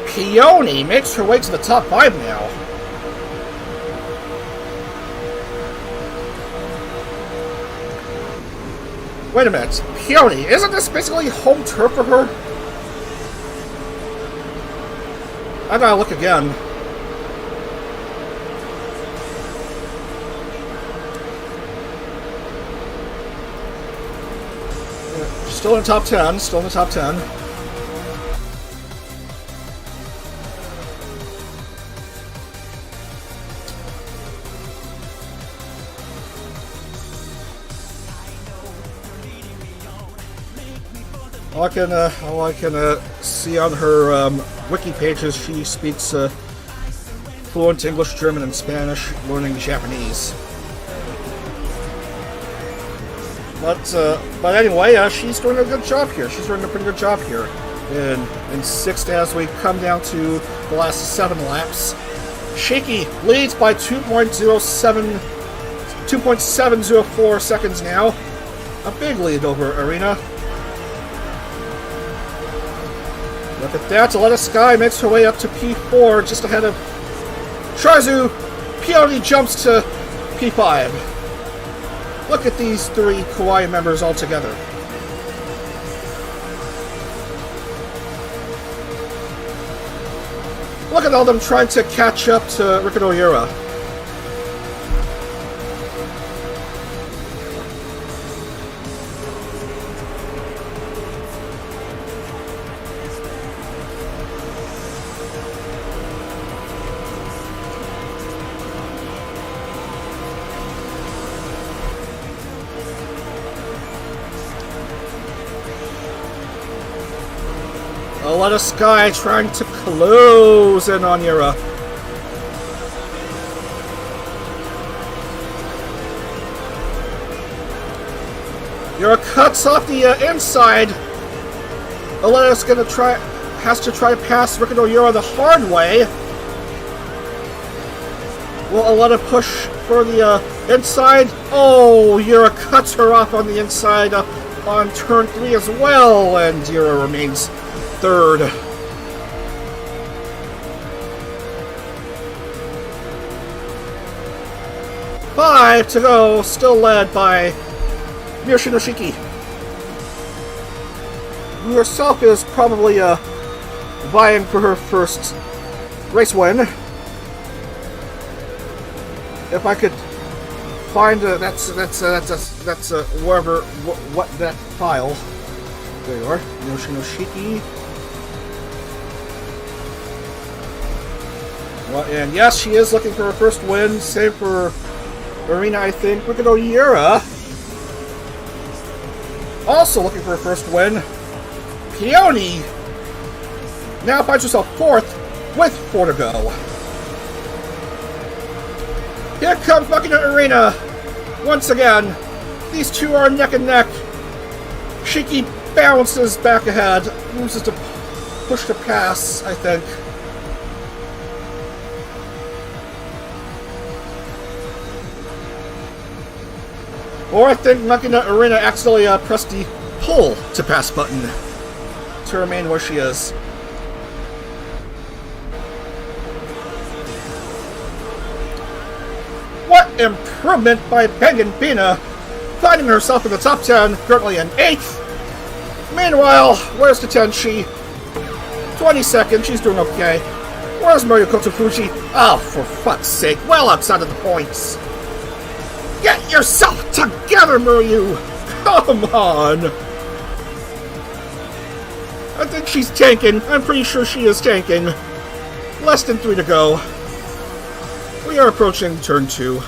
Peony makes her way to the top 5 now. Wait a minute. Peony, isn't this basically home turf for her? I gotta look again. Still in the top 10. Still in the top 10. All I can see on her wiki pages, she speaks fluent English, German, and Spanish, learning Japanese. But anyway, she's doing a good job here. She's doing a pretty good job here. In 6th as we come down to the last 7 laps. Shiki leads by 2.704 seconds now. A big lead over Arena. Look at that, Aletta Sky makes her way up to P4, just ahead of Sharzu. Peony jumps to P5. Look at these 3 Kawaii members all together. Look at all them trying to catch up to Ricardo Yura. Aletta Sky trying to close in on Yura. Yura cuts off the inside. Aletta's has to try to pass Ricardo Yura the hard way. Will a lot of push for the inside? Oh, Yura cuts her off on the inside on turn 3 as well, and Yura remains third. Five to go, still led by Miyoshinoshiki, who herself is probably vying for her first race win. If I could find that's wherever what that file. There you are, Miyoshinoshiki. Well, and yes, she is looking for her first win. Same for Marina, I think. Look at Yura. Also looking for her first win. Peony now finds herself fourth with 4 to go. Here comes Makina Arena once again. These two are neck and neck. Shiki bounces back ahead, loses to push to pass, I think. Or I think Makina Arena accidentally pressed the pull to pass button to remain where she is. What improvement by Bena, finding herself in the top 10, currently in 8th. Meanwhile, where's Tatenshi? 22nd, she's doing okay. Where's Marikoto Fuji? Oh, for fuck's sake, well outside of the points. Get yourself together, Muryu! Come on! I think she's tanking. I'm pretty sure she is tanking. Less than 3 to go. We are approaching turn 2.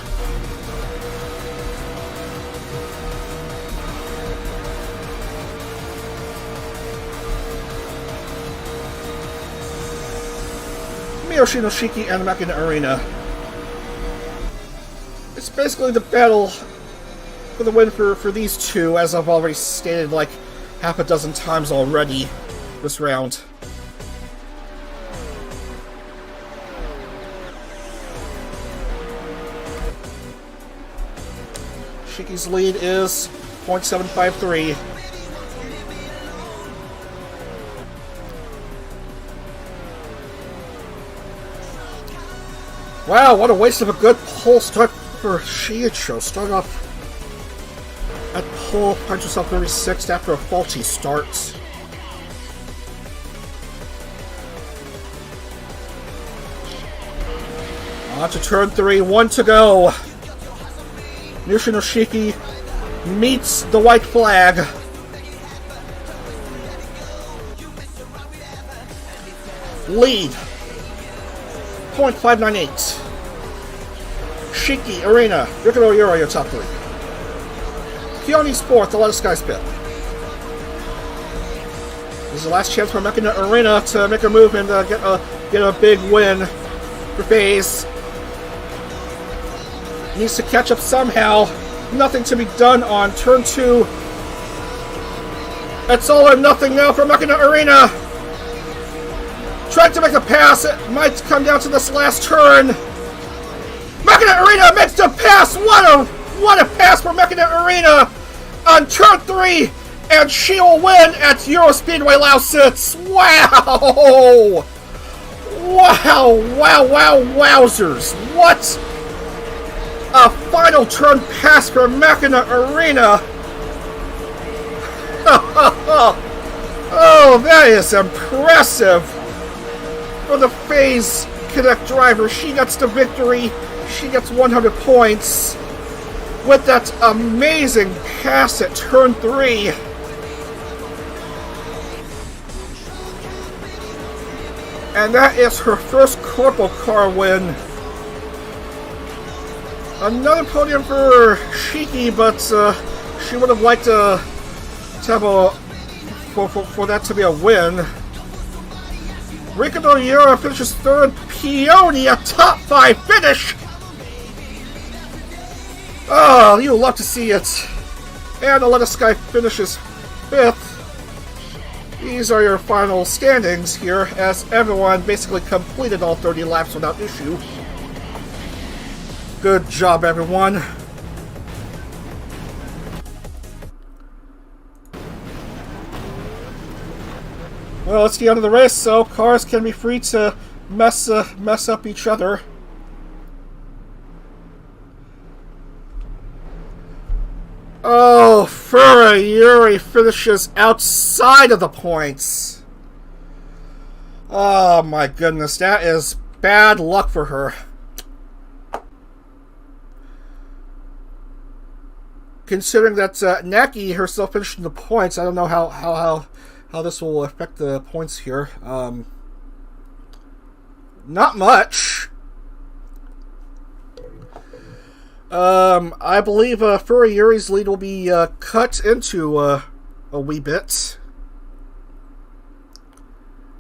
Miyoshinoshiki and Makina Arena. It's basically the battle for the win for these two, as I've already stated like half a dozen times already this round. Shiki's lead is 0.753. Wow, what a waste of a good pole start for Shiicho. Start off at pole, finds herself 36th after a faulty start. On to turn 3, 1 to go. Miyoshinoshiki meets the white flag. Lead 0.598. Shiki, Arena, Yukino Yura, your top 3. Peony's 4th, the Let Sky's 5th. This is the last chance for Makina Arena to make a move and get a big win for FaZe. Needs to catch up somehow. Nothing to be done on turn 2. It's all or nothing now for Makina Arena. Trying to make a pass. It might come down to this last turn. Makina Arena makes the pass. What a pass for Makina Arena on turn 3, and she will win at EuroSpeedway Lausitz. Wow! Wowzers! What a final turn pass for Makina Arena. Oh, that is impressive for the FaZe Connect driver. She gets the victory. She gets 100 points with that amazing pass at turn 3. And that is her first CorpoCar win. Another podium for Shiki, but she would have liked to have for that to be a win. Ricardo Yura finishes 3rd. Peony, a top 5 finish! Oh, you love to see it. And Aletta Sky finishes 5th. These are your final standings here, as everyone basically completed all 30 laps without issue. Good job, everyone. Well, it's the end of the race, so cars can be free to mess up each other. Oh, Yuri finishes outside of the points. Oh my goodness, that is bad luck for her. Considering that Naki herself finished in the points, I don't know how this will affect the points here. Not much. I believe Yuri's lead will be cut into a wee bit.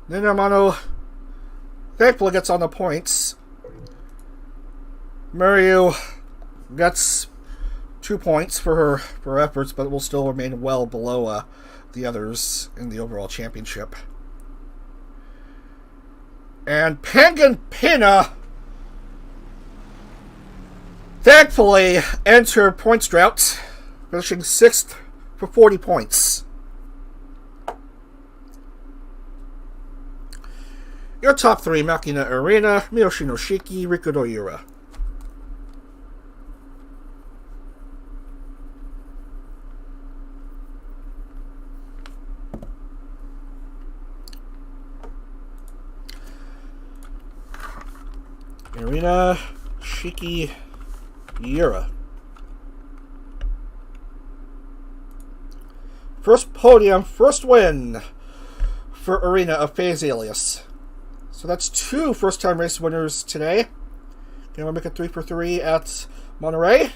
Then Armano thankfully gets on the points. Murray gets 2 points for her efforts, but will still remain well below the others in the overall championship. And Penguin Pina thankfully entered points drought, finishing 6th for 40 points. Your top 3: Makina Arena, Miyoshi no Shiki, Rikudo Yura. Arena, Shiki, Yura. First podium, first win for Arena of Phase Alias. So that's 2 first-time race winners today. Can we make it 3 for 3 at Monterrey?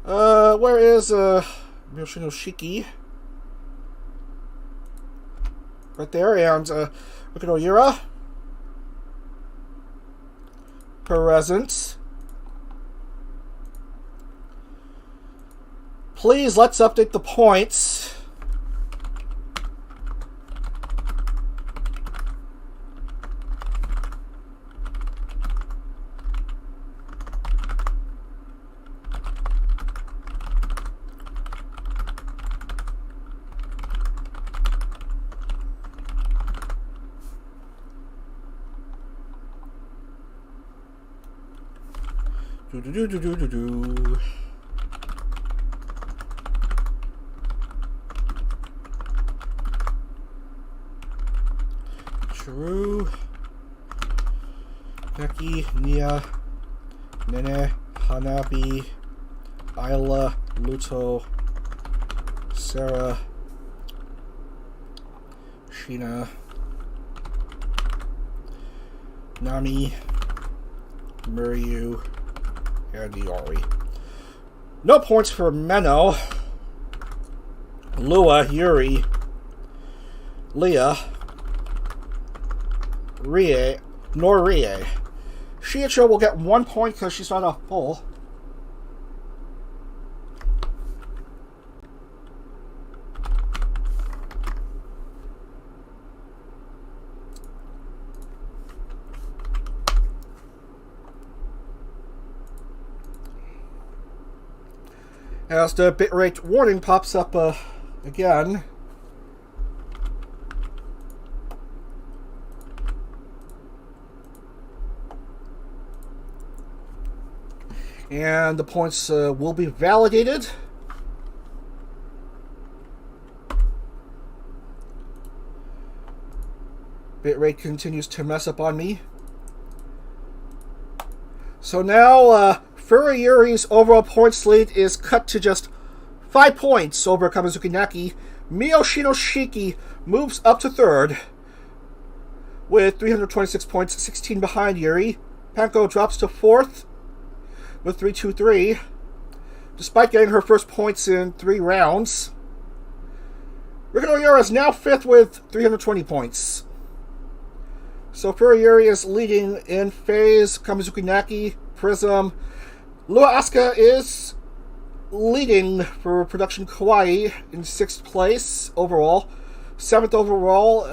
Where is Miyoshi no Shiki? Right there, and Rikudo Yura. Present. Please, let's update the points. True. Naki, Nia, Nene, Hanabi, Ayla, Luto, Sarah, Sheena, Nami, Muryu, and Yori. No points for Menno, Lua, Yuri, Leah, Rie, nor Rie. Shiicho will get 1 point because she's not off full. As the bitrate warning pops up again. And the points will be validated. Bitrate continues to mess up on me. So now, Yuri's overall points lead is cut to just 5 points over Kamizuki Naki. Miyoshi no Shiki moves up to 3rd with 326 points, 16 behind Yuri. Panko drops to 4th with 323, despite getting her first points in 3 rounds. Rikudo Yura is now 5th with 320 points. So Yuri is leading in phase. Kamizuki Naki, Prism. Lua Asuka is leading for Production Kawaii in 6th place overall. 7th overall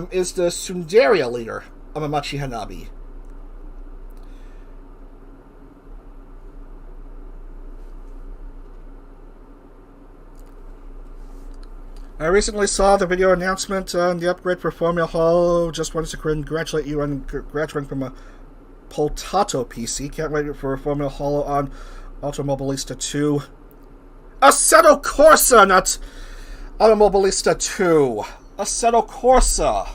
is the Sundaria leader, Amamachi Hanabi. I recently saw the video announcement on the upgrade for Formula Hall. Just wanted to congratulate you on graduating from a Potato PC. Can't wait for Formula Hall on Automobilista 2. Assetto Corsa, not Automobilista 2. Assetto Corsa.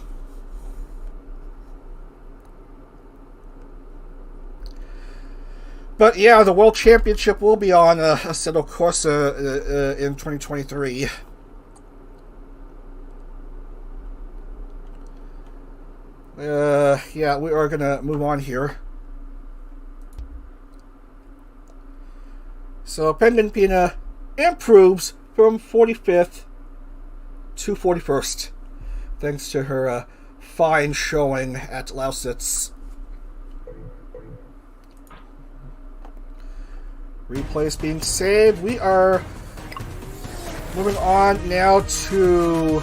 But yeah, the World Championship will be on Assetto Corsa in 2023. Yeah, we are gonna move on here. So Penguin Pina improves from 45th to 41st, thanks to her fine showing at Lausitz. Replays being saved. We are moving on now to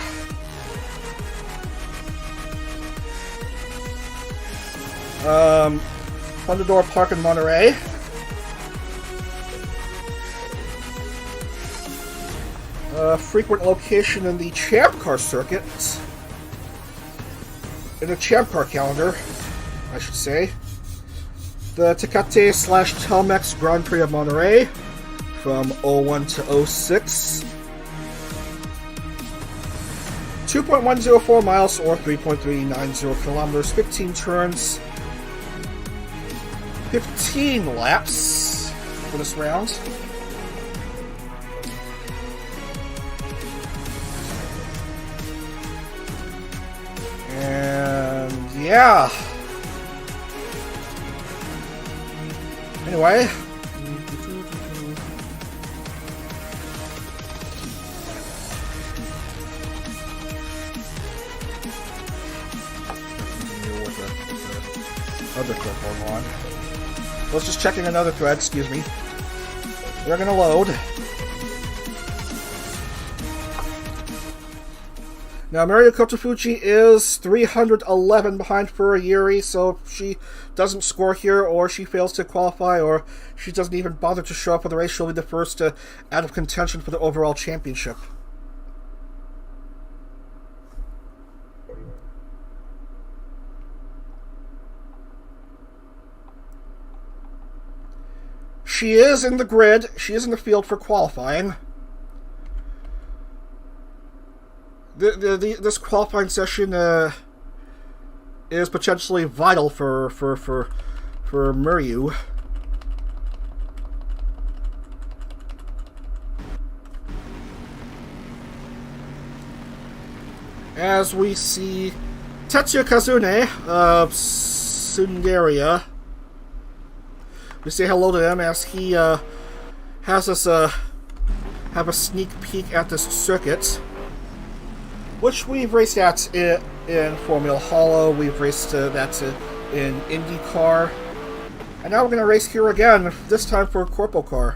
Fundidora Park in Monterrey. Frequent location in the Champ Car circuit. In the Champ Car calendar, I should say. The Tecate/Telmex Grand Prix of Monterrey from 01 to 06. 2.104 miles or 3.390 kilometers, 15 turns, 15 laps for this round. And yeah. Anyway. Other thread going on. Let's just checking another thread, excuse me. They're gonna load. Now, Mario Kotofuji is 311 behind Furuyuri, so if she doesn't score here, or she fails to qualify, or she doesn't even bother to show up for the race, she'll be the first out of contention for the overall championship. She is in the grid. She is in the field for qualifying. This qualifying session is potentially vital for Muryu. As we see Tetsuya Kazune of Sundaria. We say hello to him as he has us have a sneak peek at this circuit, which we've raced at in Formula Hollow, we've raced that in IndyCar, and now we're going to race here again, this time for CorpoCar.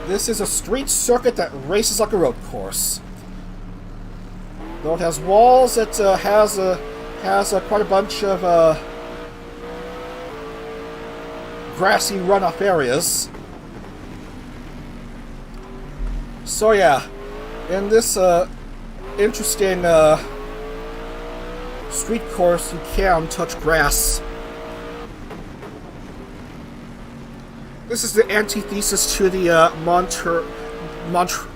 This is a street circuit that races like a road course. Though it has walls, it has quite a bunch of grassy runoff areas. So yeah, in this interesting street course, you can touch grass. This is the antithesis to the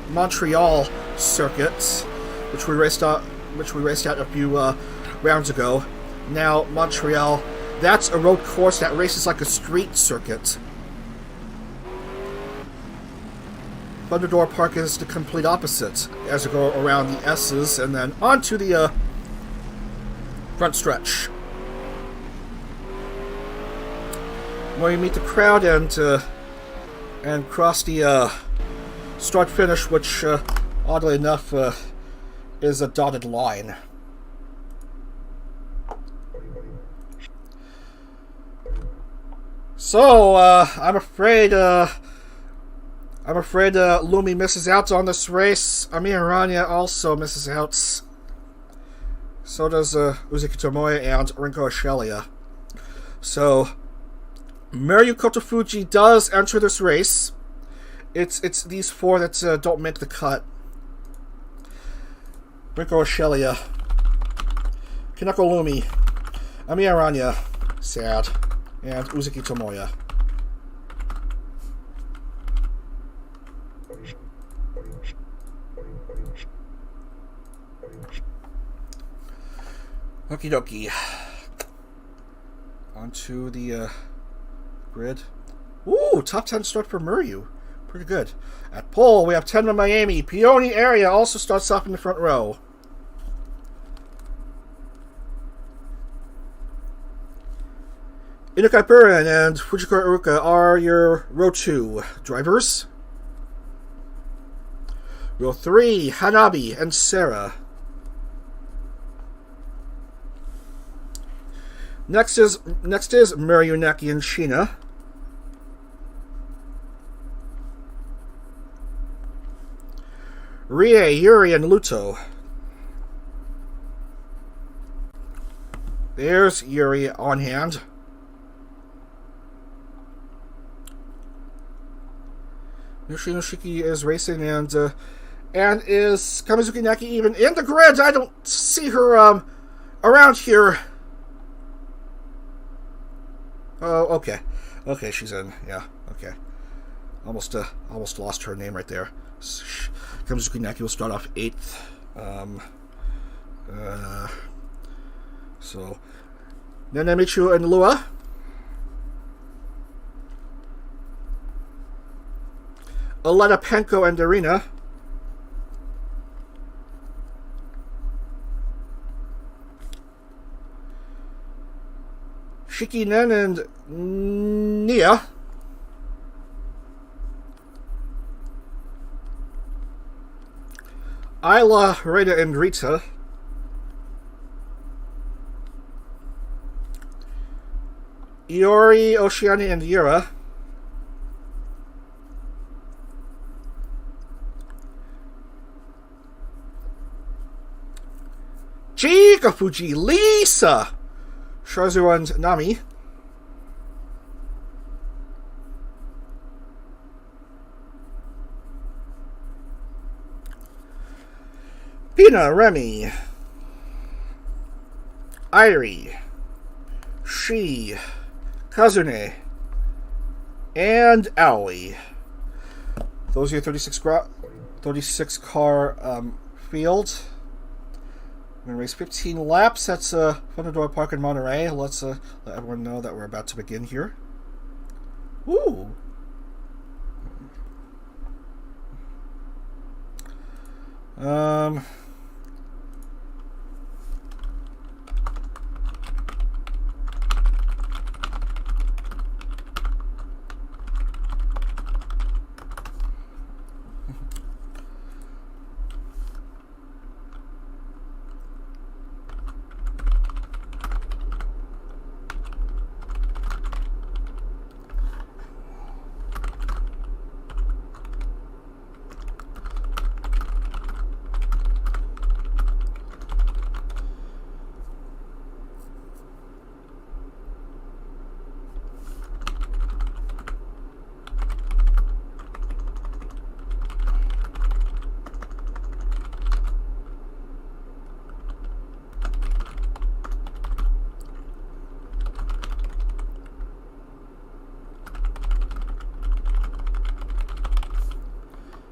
Montreal circuit, which we raced at a few rounds ago. Now Montreal, that's a road course that races like a street circuit. Fundidora Park is the complete opposite, as you go around the S's and then onto the front stretch. When you meet the crowd and cross the start finish, which oddly enough is a dotted line. So I'm afraid Lumi misses out on this race. Amir Rania also misses out. So does Uzuki Tomoya and Rinko Ashelia. So Maryu Kotofuji does enter this race. It's these four that don't make the cut. Rinko Ashelia, Kineko Lumi, Ami Aranya, sad, and Uzuki Tomoya. Okie dokie. Onto the grid. Ooh, top 10 start for Maryu. Pretty good. At pole, we have Tenma Miami. Peony area also starts off in the front row. Inukai Purin and Fujikura Iruka are your row 2 drivers. Row 3, Hanabi and Sarah. Next is Maryu Naki and Sheena. Rie, Yuri, and Luto. There's Yuri on hand. Yoshinoshiki is racing, and is Kamizuki Naki even in the grid? I don't see her around here. Oh, okay. Okay, she's in. Yeah, okay. Almost lost her name right there. Kamizuki Naki will start off 8th. So, Nenemichu and Lua. Aleta Penko and Darina. Shikinen and Nia. Ayla, Reda, and Rita. Iori, Oceania, and Yura. Chika Fuji, Lisa, Sharzu, and Nami. Pina, Remy, Irie, Shi, Kazune, and Aoi. Those are your 36 car field. We're going to race 15 laps. That's Fundidora Park in Monterrey. Let's let everyone know that we're about to begin here. Ooh.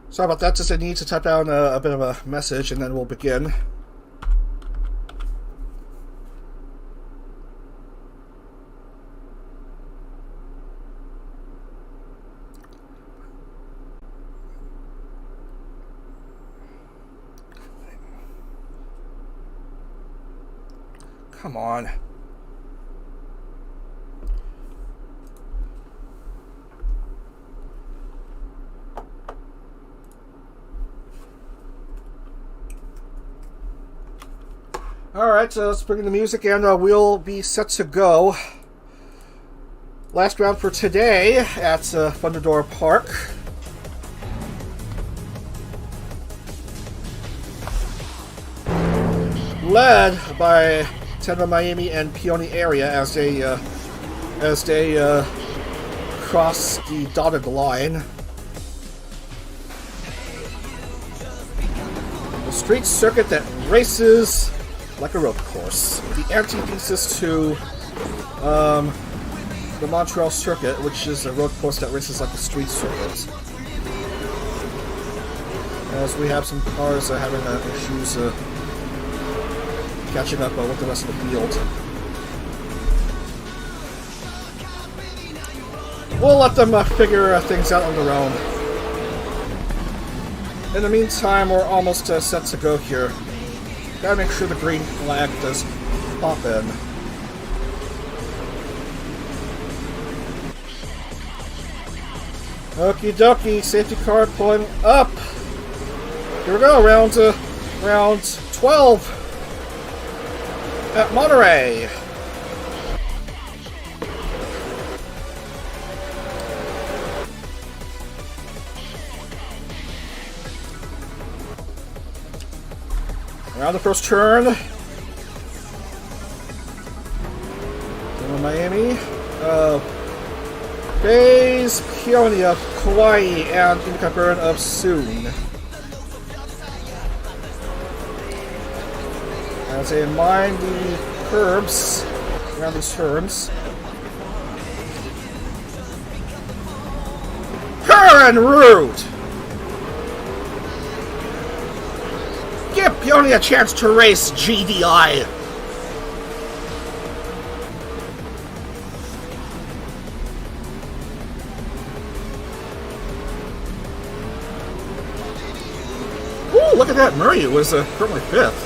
Sorry about that, just I need to type down a bit of a message and then we'll begin. Come on. Alright, so let's bring in the music and we'll be set to go. Last round for today at Fundidora Park. Led by Tenma Miami and Peony area as they across the dotted line. A street circuit that races like a road course. The antithesis to the Montreal circuit, which is a road course that races like a street circuit. As we have some cars having issues catching up with the rest of the field. We'll let them figure things out on their own. In the meantime, we're almost set to go here. Gotta make sure the green flag does pop in. Okie dokie, safety car pulling up. Here we go, round 12 at Monterrey. Around the first turn. Miami. Bays, Peonia, Kauai, and Incaburn of Soon. As they mind the curbs around these turns. Curran Root! Give Peonia a chance to race, GDI! Ooh, look at that! Murray was currently 5th.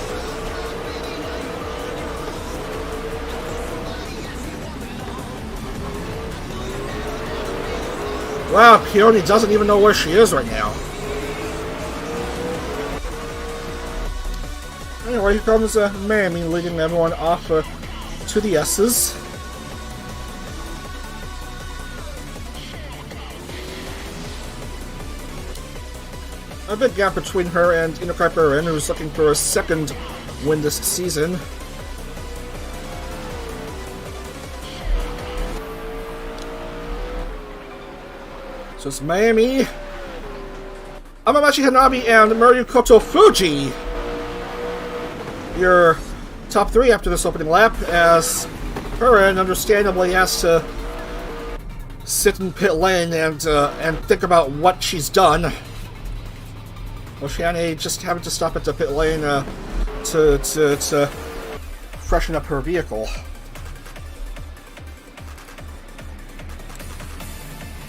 Wow, Peony doesn't even know where she is right now. Anyway, here comes Mammy leading everyone off to the S's. A big gap between her and Inokaiperin, who's looking for a second win this season. So it's Miami, Amamachi Hanabi, and Muryu Koto Fuji. Your top 3 after this opening lap, as Curran understandably has to sit in pit lane and think about what she's done. Oceania just having to stop at the pit lane to freshen up her vehicle.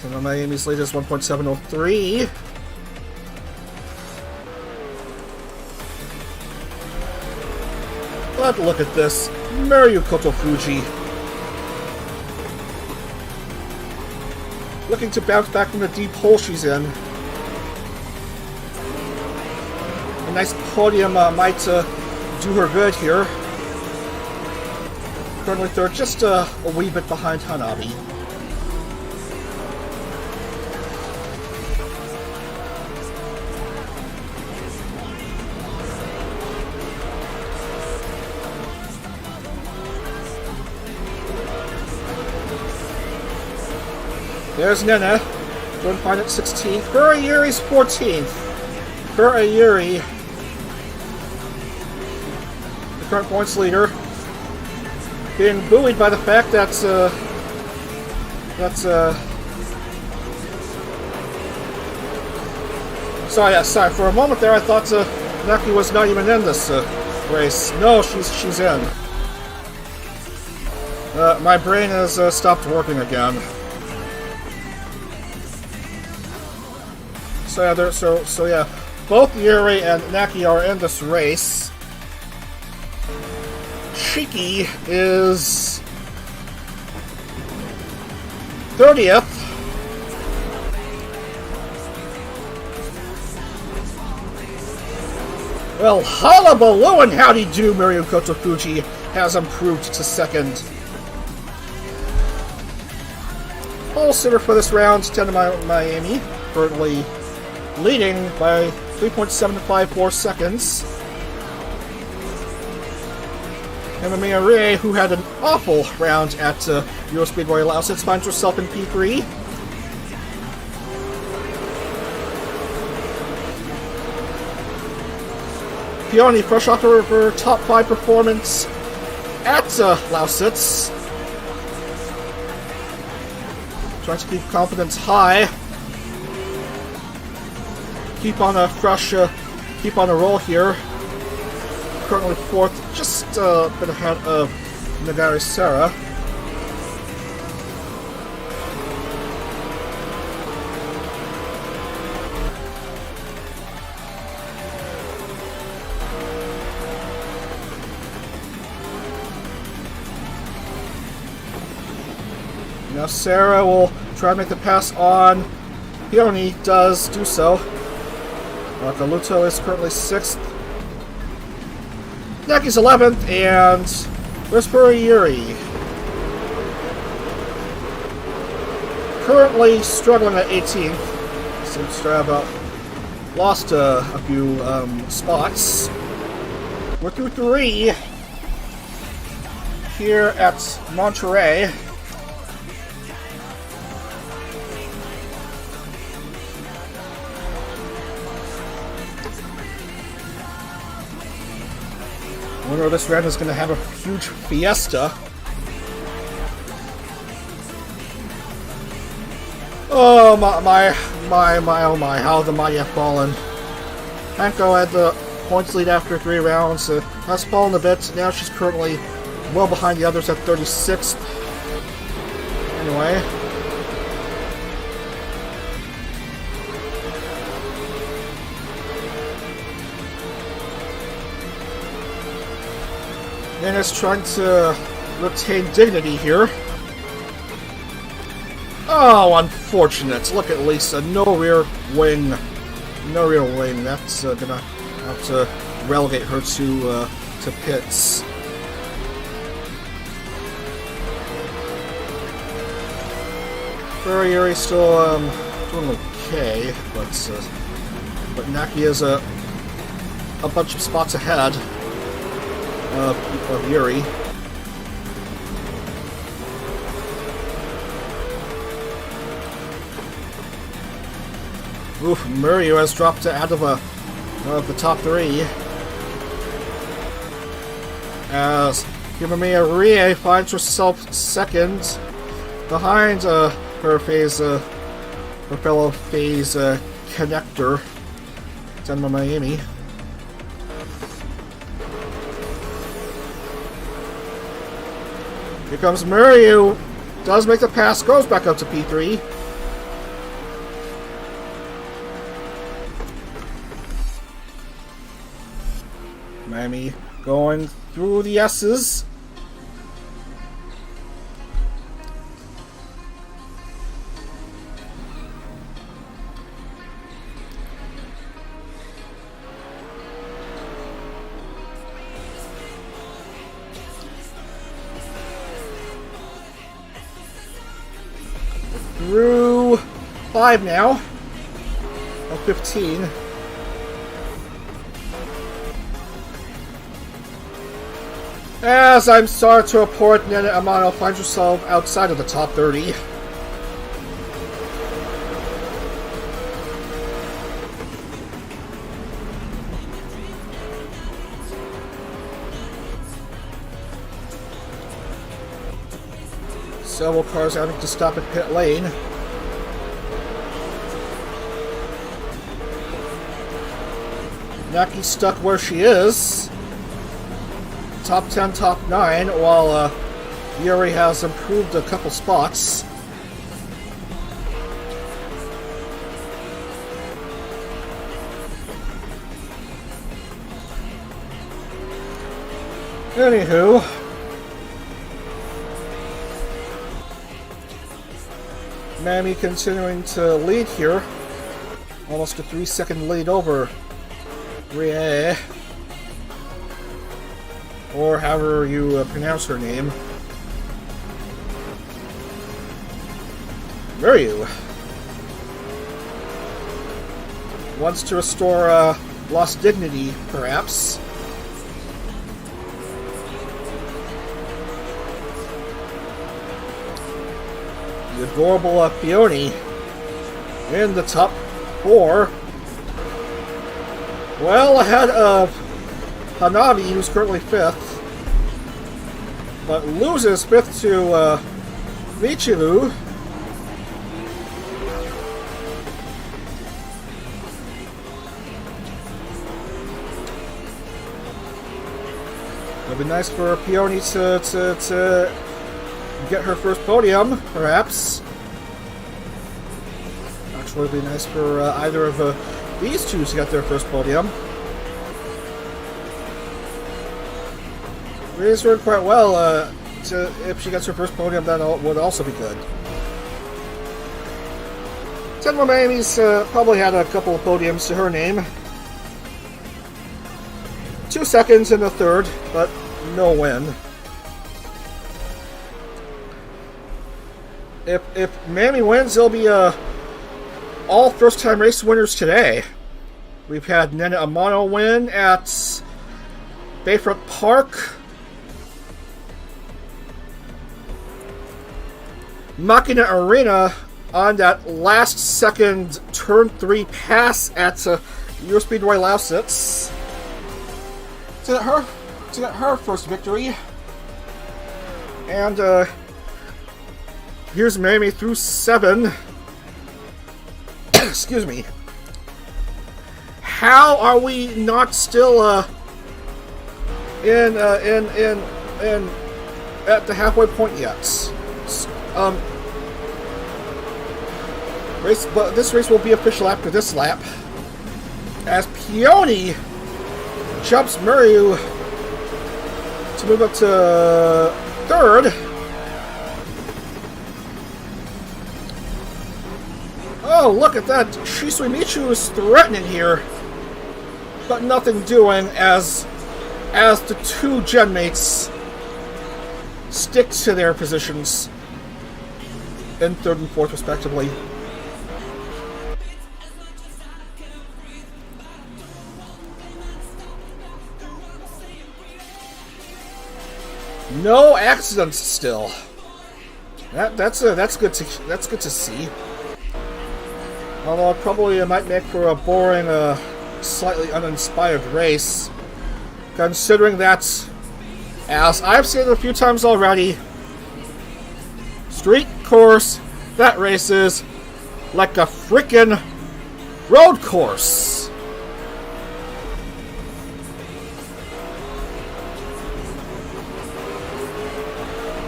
So Miami's lead is 1.703. But look at this. Muryu Koto Fuji. Looking to bounce back from the deep hole she's in. A nice podium might do her good here. Currently third, just a wee bit behind Hanabi. There's Nena, doing fine at 16th. Burayuri's 14th. Burayuri, the current points leader, being buoyed by the fact that sorry. For a moment there, I thought Naki was not even in this race. No, she's in. My brain has stopped working again. So yeah, both Yuri and Naki are in this race. Shiki is 30th. Well, hullabaloo and howdy do, Muryu Koto Fuji has improved to second. Pole sitter for this round, 10 to Miami, currently leading by 3.754 seconds. MMA Rie, who had an awful round at EuroSpeedway Lausitz, finds herself in P3. Peony, fresh off her top 5 performance at Lausitz. Trying to keep confidence high. Keep on a keep on a roll here. Currently 4th, just a bit ahead of Nagari Sarah. Now Sarah will try to make the pass on. Peony does do so. Galuto is currently 6th. Naki's 11th, and Whisperer Yuri currently struggling at 18th. Seems to have lost a few spots. We're through 3 here at Monterrey. Winner of this round is going to have a huge fiesta. Oh my, how the mighty have fallen. Hanko had the points lead after 3 rounds. Has fallen a bit. Now she's currently well behind the others at 36th. Anyway. And is trying to retain dignity here. Oh, unfortunate. Look at Lisa. No rear wing. No rear wing. That's gonna have to relegate her to pits. Furrieri still doing okay, but Naki is a bunch of spots ahead of Yuri. Oof, Murray has dropped out of the top 3. As Himamiya Rie finds herself 2nd behind her fellow phase connector, Tenma Miami. Here comes Murray, who does make the pass, goes back up to P3. Miami going through the S's. Through 5 now, of 15. As I'm sorry to report, Nana Amano finds herself outside of the top 30. Several cars having to stop at pit lane. Naki stuck where she is. Top 10, top 9, while Yuri has improved a couple spots. Anywho, Mammy continuing to lead here. Almost a 3-second lead over Rie. Or however you pronounce her name. Murray wants to restore lost dignity, perhaps. The adorable Peony in the top 4. Well ahead of Hanabi, who's currently 5th, but loses 5th to Michiru. It'd be nice for Peony to get her first podium, perhaps. Actually, it'd be nice for either of these two to get their first podium. Raised her quite well. If she gets her first podium, that would also be good. Tenma Miami's probably had a couple of podiums to her name. 2 seconds in the 3rd, but no win. If Miami wins, it'll be all first-time race winners today. We've had Nena Amano win at Bayfront Park. Makina Arena on that last-second Turn 3 pass at EuroSpeedway Lausitz to get her first victory. And here's Miami through 7. Excuse me. How are we not still in at the halfway point yet? This race will be official after this lap, as Peony jumps Murray to move up to 3rd. Oh, look at that! Shisui Michu is threatening here, but nothing doing as the two gen mates stick to their positions in 3rd and 4th respectively. No accidents still. That's good to see. Although it might make for a boring, slightly uninspired race, considering that, as I've said a few times already, street course, that race is like a frickin' road course.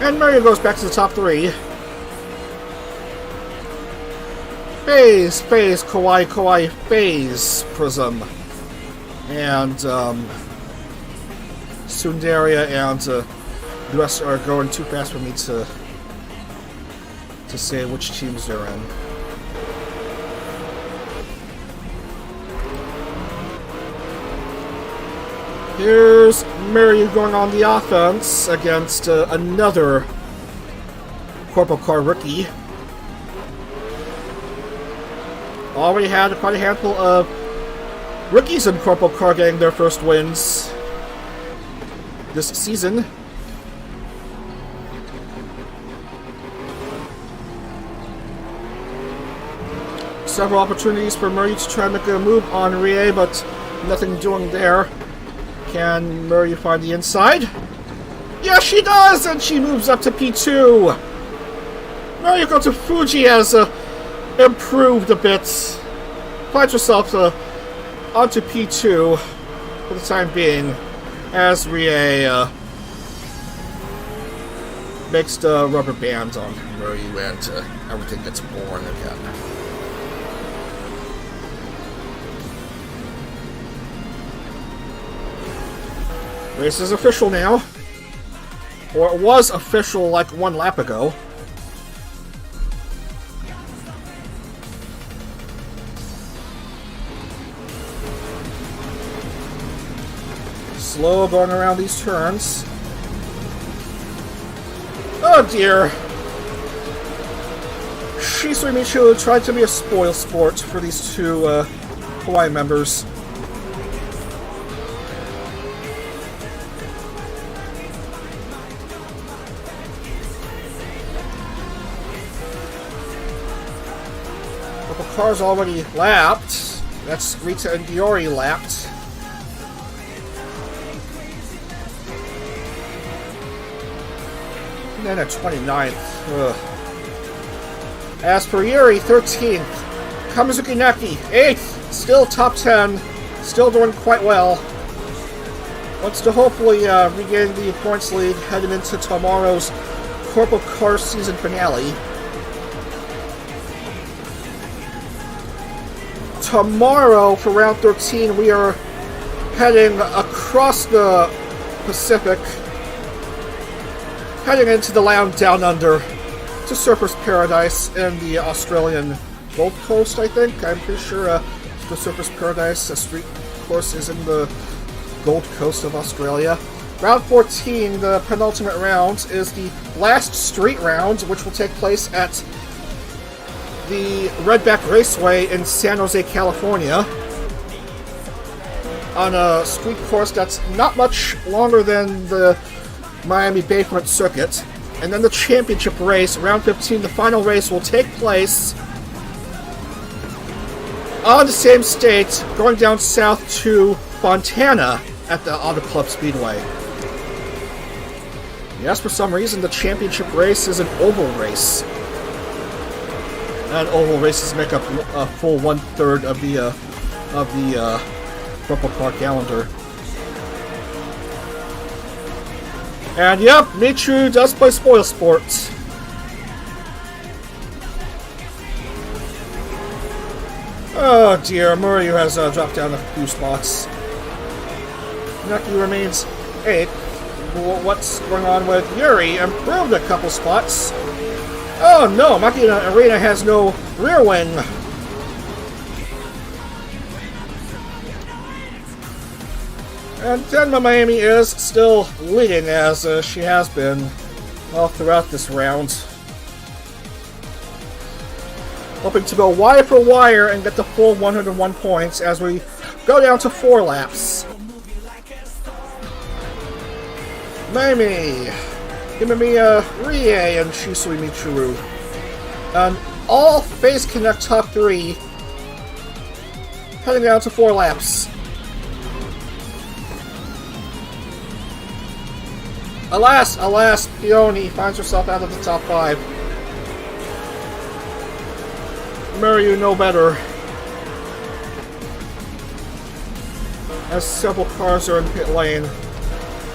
And Mario goes back to the top 3. Phase, Kawaii, Phase, Prism. And, Sundaria and the rest are going too fast for me to say which teams they're in. Here's Mario going on the offense against another CorpoCar rookie. Already had quite a handful of rookies in CorpoCar getting their first wins this season. Several opportunities for Murray to try and make a move on Rie, but nothing doing there. Can Murray find the inside? Yes, she does, and she moves up to P2. Murray go to Fuji has improved a bit. Finds herself onto P2 for the time being, as Rie makes the rubber band on Murray and everything gets born again. Race is official now. Or it was official like 1 lap ago. Slow going around these turns. Oh dear. Shisui Michu tried to be a spoil sport for these two Hawaii members. Car's already lapped. That's Rita and Diori lapped. then at 29th. Ugh. As for Yuri, 13th. Kamizuki Naki, 8th. Still top 10. Still doing quite well. Wants to hopefully regain the points lead heading into tomorrow's CorpoCar season finale. Tomorrow, for round 13, we are heading across the Pacific, heading into the land down under to Surfers Paradise in the Australian Gold Coast, I think. I'm pretty sure the Surfers Paradise street course is in the Gold Coast of Australia. Round 14, the penultimate round, is the last street round, which will take place at the Redback Raceway in San Jose, California, on a street course that's not much longer than the Miami Bayfront circuit. And then the championship race, round 15, the final race, will take place on the same state, going down south to Fontana at the Auto Club Speedway. Yes, for some reason, the championship race is an oval race. And oval races make up a full 1/3 of the CorpoCar calendar. And yep, Michu does play spoil sports. Oh dear, Murray has dropped down a few spots. Naki remains 8th. What's going on with Yuri? Improved a couple spots. Oh no, Makina Arena has no rear wing. And Tenma Miami is still leading, as she has been all throughout this round. Hoping to go wire for wire and get the full 101 points as we go down to 4 laps. Miami, Himamiya Rie, and Shisui Michuru. And all Face Connect top 3, heading down to 4 laps. Alas, Peony finds herself out of the top 5. Murray, you know better. As several cars are in pit lane.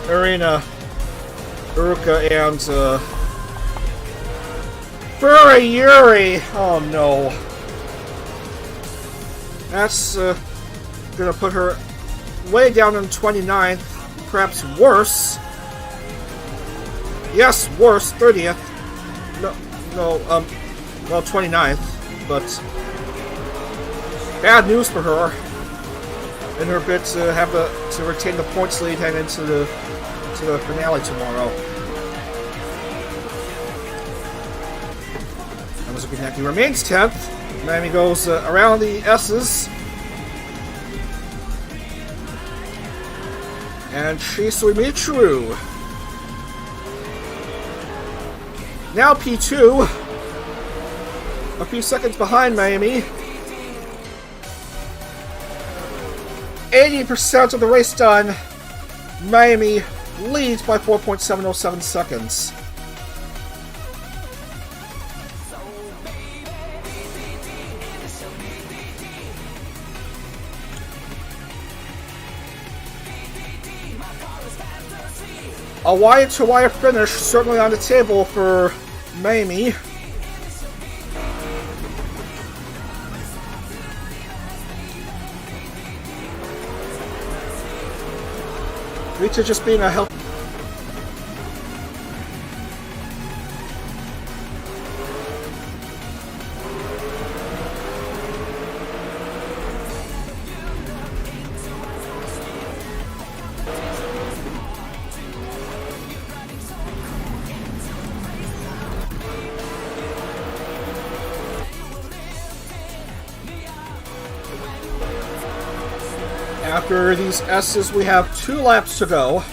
Arena, Uruka, and Furry Yuri! Oh no. That's gonna put her way down in 29th, perhaps worse. Yes, worse, 30th. Well, 29th, but bad news for her in her bid to have to retain the points lead heading into the finale tomorrow. Kamizuki Naki remains 10th. Miami goes around the S's. And Shisui Michuru. Now P2. A few seconds behind Miami. 80% of the race done. Miami leads by 4.707 seconds. A wire-to-wire finish certainly on the table for Miami. Rita just being a help. After these S's, we have 2 laps to go.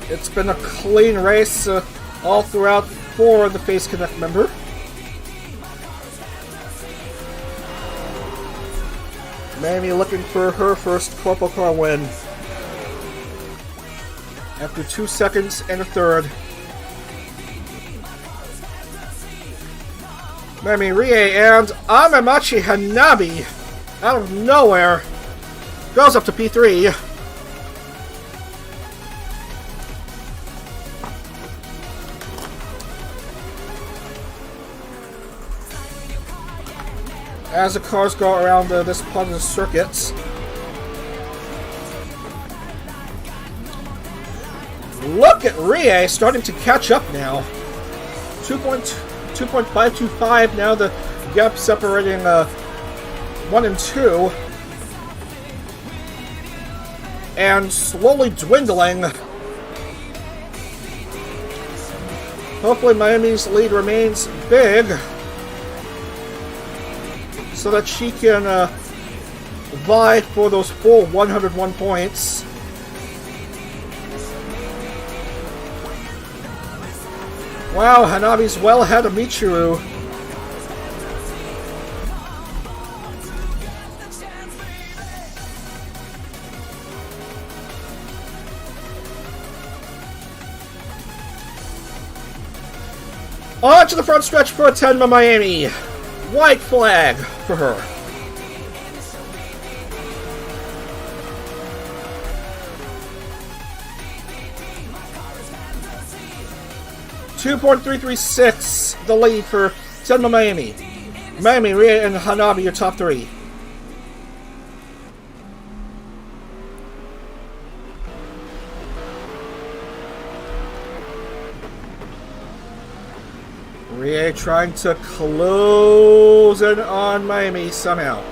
It's been a clean race all throughout for the Face Connect member. Mamie looking for her first CorpoCar win. After 2 seconds and a third. Mamie Rie and Amamachi Hanabi, out of nowhere, goes up to P3. As the cars go around this part of the circuit. Look at Rie starting to catch up now. 2.525 now, the gap separating 1 and 2. And slowly dwindling. Hopefully Miami's lead remains big, so that she can vie for those full 101 points. Wow, Hanabi's well ahead of Michiru. On to the front stretch for Tenma Miami. White flag for her. .336 the lead for Tenma Miami. Miami, Rie, and Hanabi, your top three. Rie trying to close in on Miami somehow.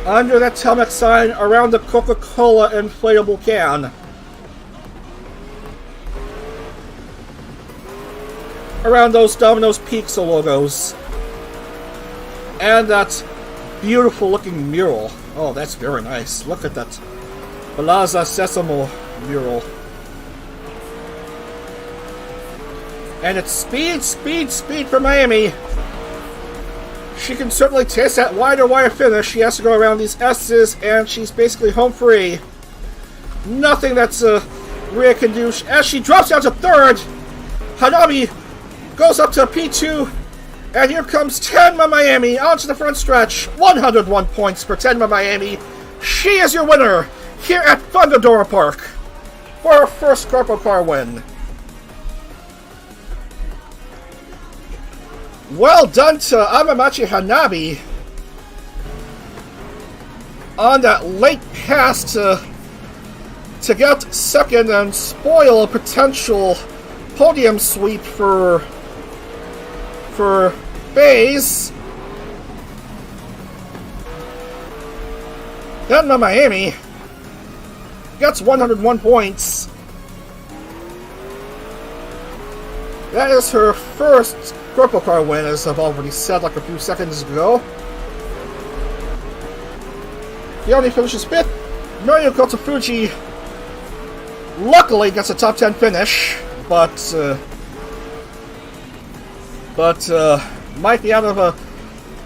Under that Telmex sign around the Coca-Cola inflatable can. Around those Domino's Pizza logos. And that beautiful looking mural. Oh, that's very nice. Look at that Plaza Sesamo mural. And it's speed, speed, speed for Miami. She can certainly taste that wider wire finish. She has to go around these S's, and she's basically home free. Nothing that's Rie can do. As she drops down to third, Hanabi goes up to P2, and here comes Tenma Miami onto the front stretch. 101 points for Tenma Miami. She is your winner here at Fundidora Park for her first CorpoCar win. Well done to Amamachi Hanabi on that late pass to get second and spoil a potential podium sweep for Bays. Tenma Miami gets 101 points. That is her first CorpoCar win, as I've already said like a few seconds ago. He only finishes 5th. Mario Kotofuji luckily gets a top 10 finish, but might be out of a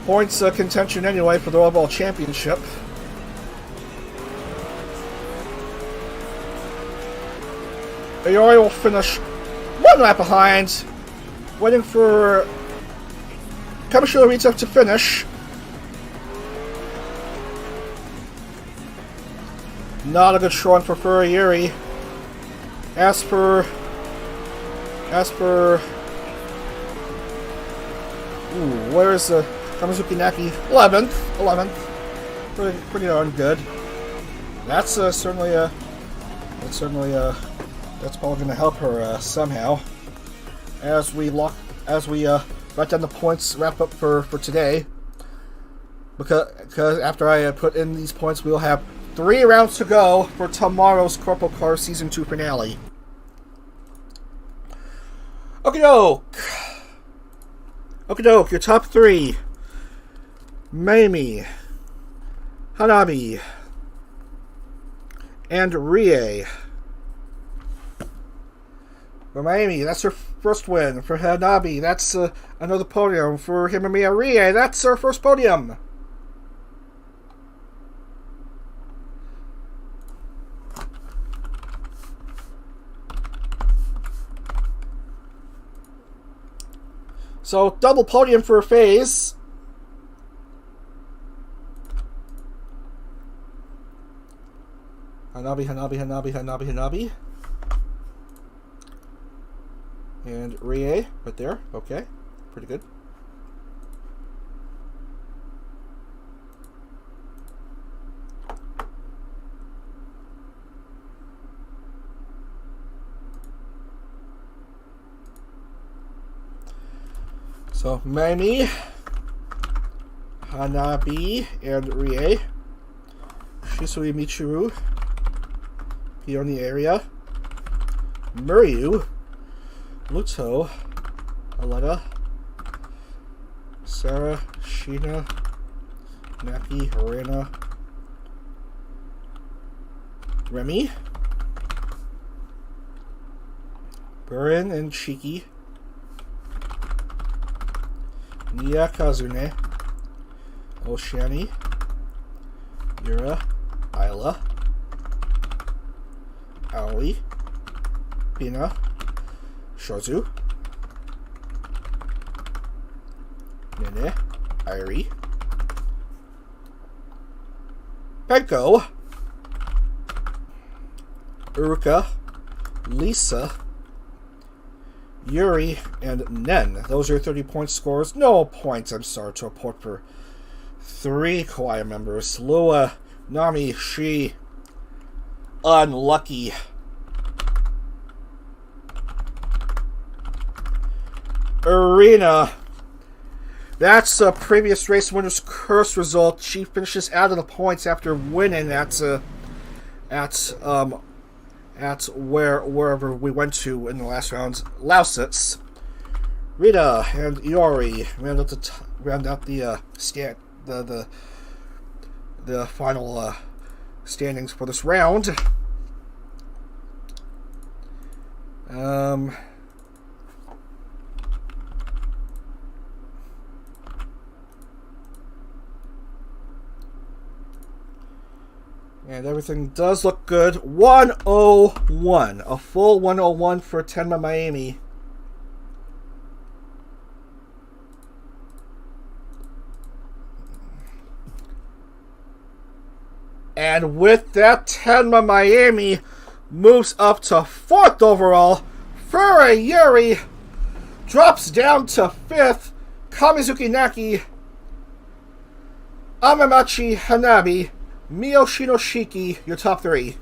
points contention anyway for the overall championship. Ayori will finish 1 lap behind, waiting for Kamizuki Naki to finish. Not a good showing for Furuyuri. As for where is the Kamizuki Naki? 11th. Pretty darn good. That's certainly that's probably going to help her somehow. As we write down the points wrap up for today, because after I put in these points, we'll have 3 rounds to go for tomorrow's CorpoCar Season 2 finale. Okie doke, your top 3. Miami, Hanabi, And Rie. For Miami, that's her first win. For Hanabi, that's another podium. For Himamiya Rie, that's her first podium. So, double podium for FaZe. Hanabi, Hanabi, Hanabi, Hanabi, Hanabi. And Rie, right there. Okay, pretty good. So, Miami, Hanabi, and Rie. Shisui Michiru. Peony area. Muryu. Luto. Aletta. Sarah. Sheena. Naki. Arena. Remy. Burin and Shiki. Nia Kazune. Oshani. Yura. Isla. Aoi. Pina. Shozu. Nene. Irie. Penko. Uruka. Lisa. Yuri and Nen. Those are 30-point scores. No points, I'm sorry to report, for 3 Kawaii members. Lua, Nami, Shi. Unlucky. Arena. That's a previous race winner's curse result. She finishes out of the points after winning at wherever we went to in the last rounds. Lausitz. Rita and Iori round out the final standings for this round. And everything does look good. 101. A full 101 for Tenma Miami. And with that, Tenma Miami moves up to 4th overall. Fura Yuri drops down to 5th. Kamizuki Naki, Amamachi Hanabi, Miyoshino Shiki, your top 3.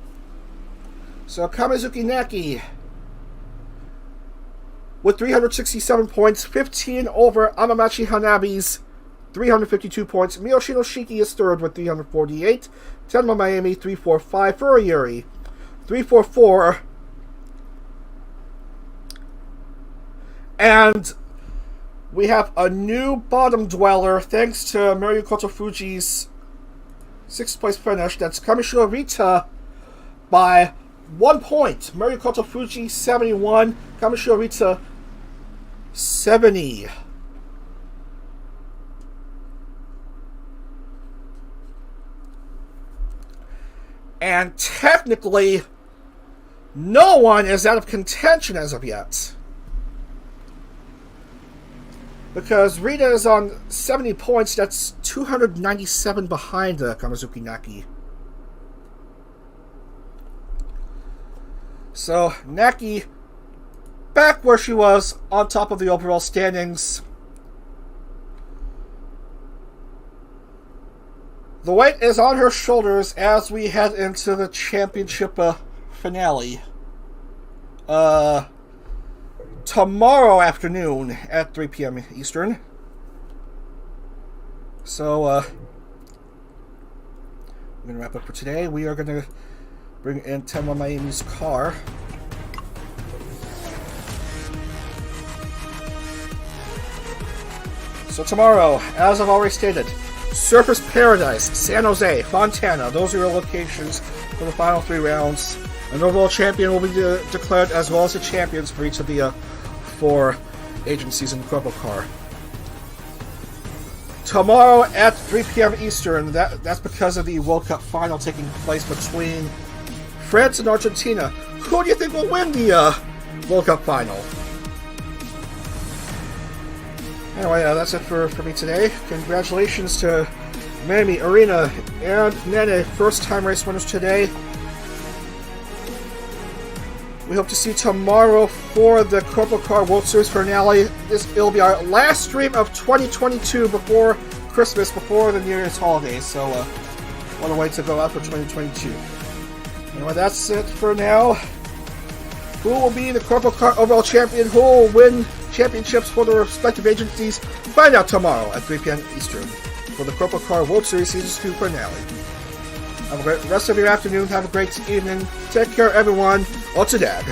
So Kamizuki Naki with 367 points, 15 over Amamachi Hanabi's 352 points. Miyoshino Shiki is 3rd with 348. Tenma Miami 345. Fura Yuri 344. And we have a new bottom dweller thanks to Muryu Kotofuji's 6th place finish. That's Kamishiro Rita by 1 point. Muryu Kotofuji 71, Kamishiro Rita 70. And technically, no one is out of contention as of yet. Because Rita is on 70 points, that's 297 behind Kamizuki Naki. So, Naki, back where she was, on top of the overall standings. The weight is on her shoulders as we head into the championship finale. Tomorrow afternoon at 3 p.m. Eastern. So, we're going to wrap up for today. We are going to bring in Tenma Miami's car. So tomorrow, as I've already stated, Surfers Paradise, San Jose, Fontana. Those are your locations for the final 3 rounds. An overall champion will be declared, as well as the champions for each of the 4 agencies in the CorpoCar. Tomorrow at 3 p.m. Eastern, that's because of the World Cup final taking place between France and Argentina. Who do you think will win the World Cup final? Anyway, that's it for me today. Congratulations to Mamie, Arena, and Nene, first-time race winners today. We hope to see you tomorrow for the CorpoCar World Series finale. It'll be our last stream of 2022 before Christmas, before the New Year's holidays. So, what a way to go out for 2022. Anyway, that's it for now. Who will be the CorpoCar overall champion? Who will win championships for the respective agencies? Find out tomorrow at 3 p.m. Eastern for the CorpoCar World Series Season 2 finale. Have a great rest of your afternoon. Have a great evening. Take care, everyone. Otsudag.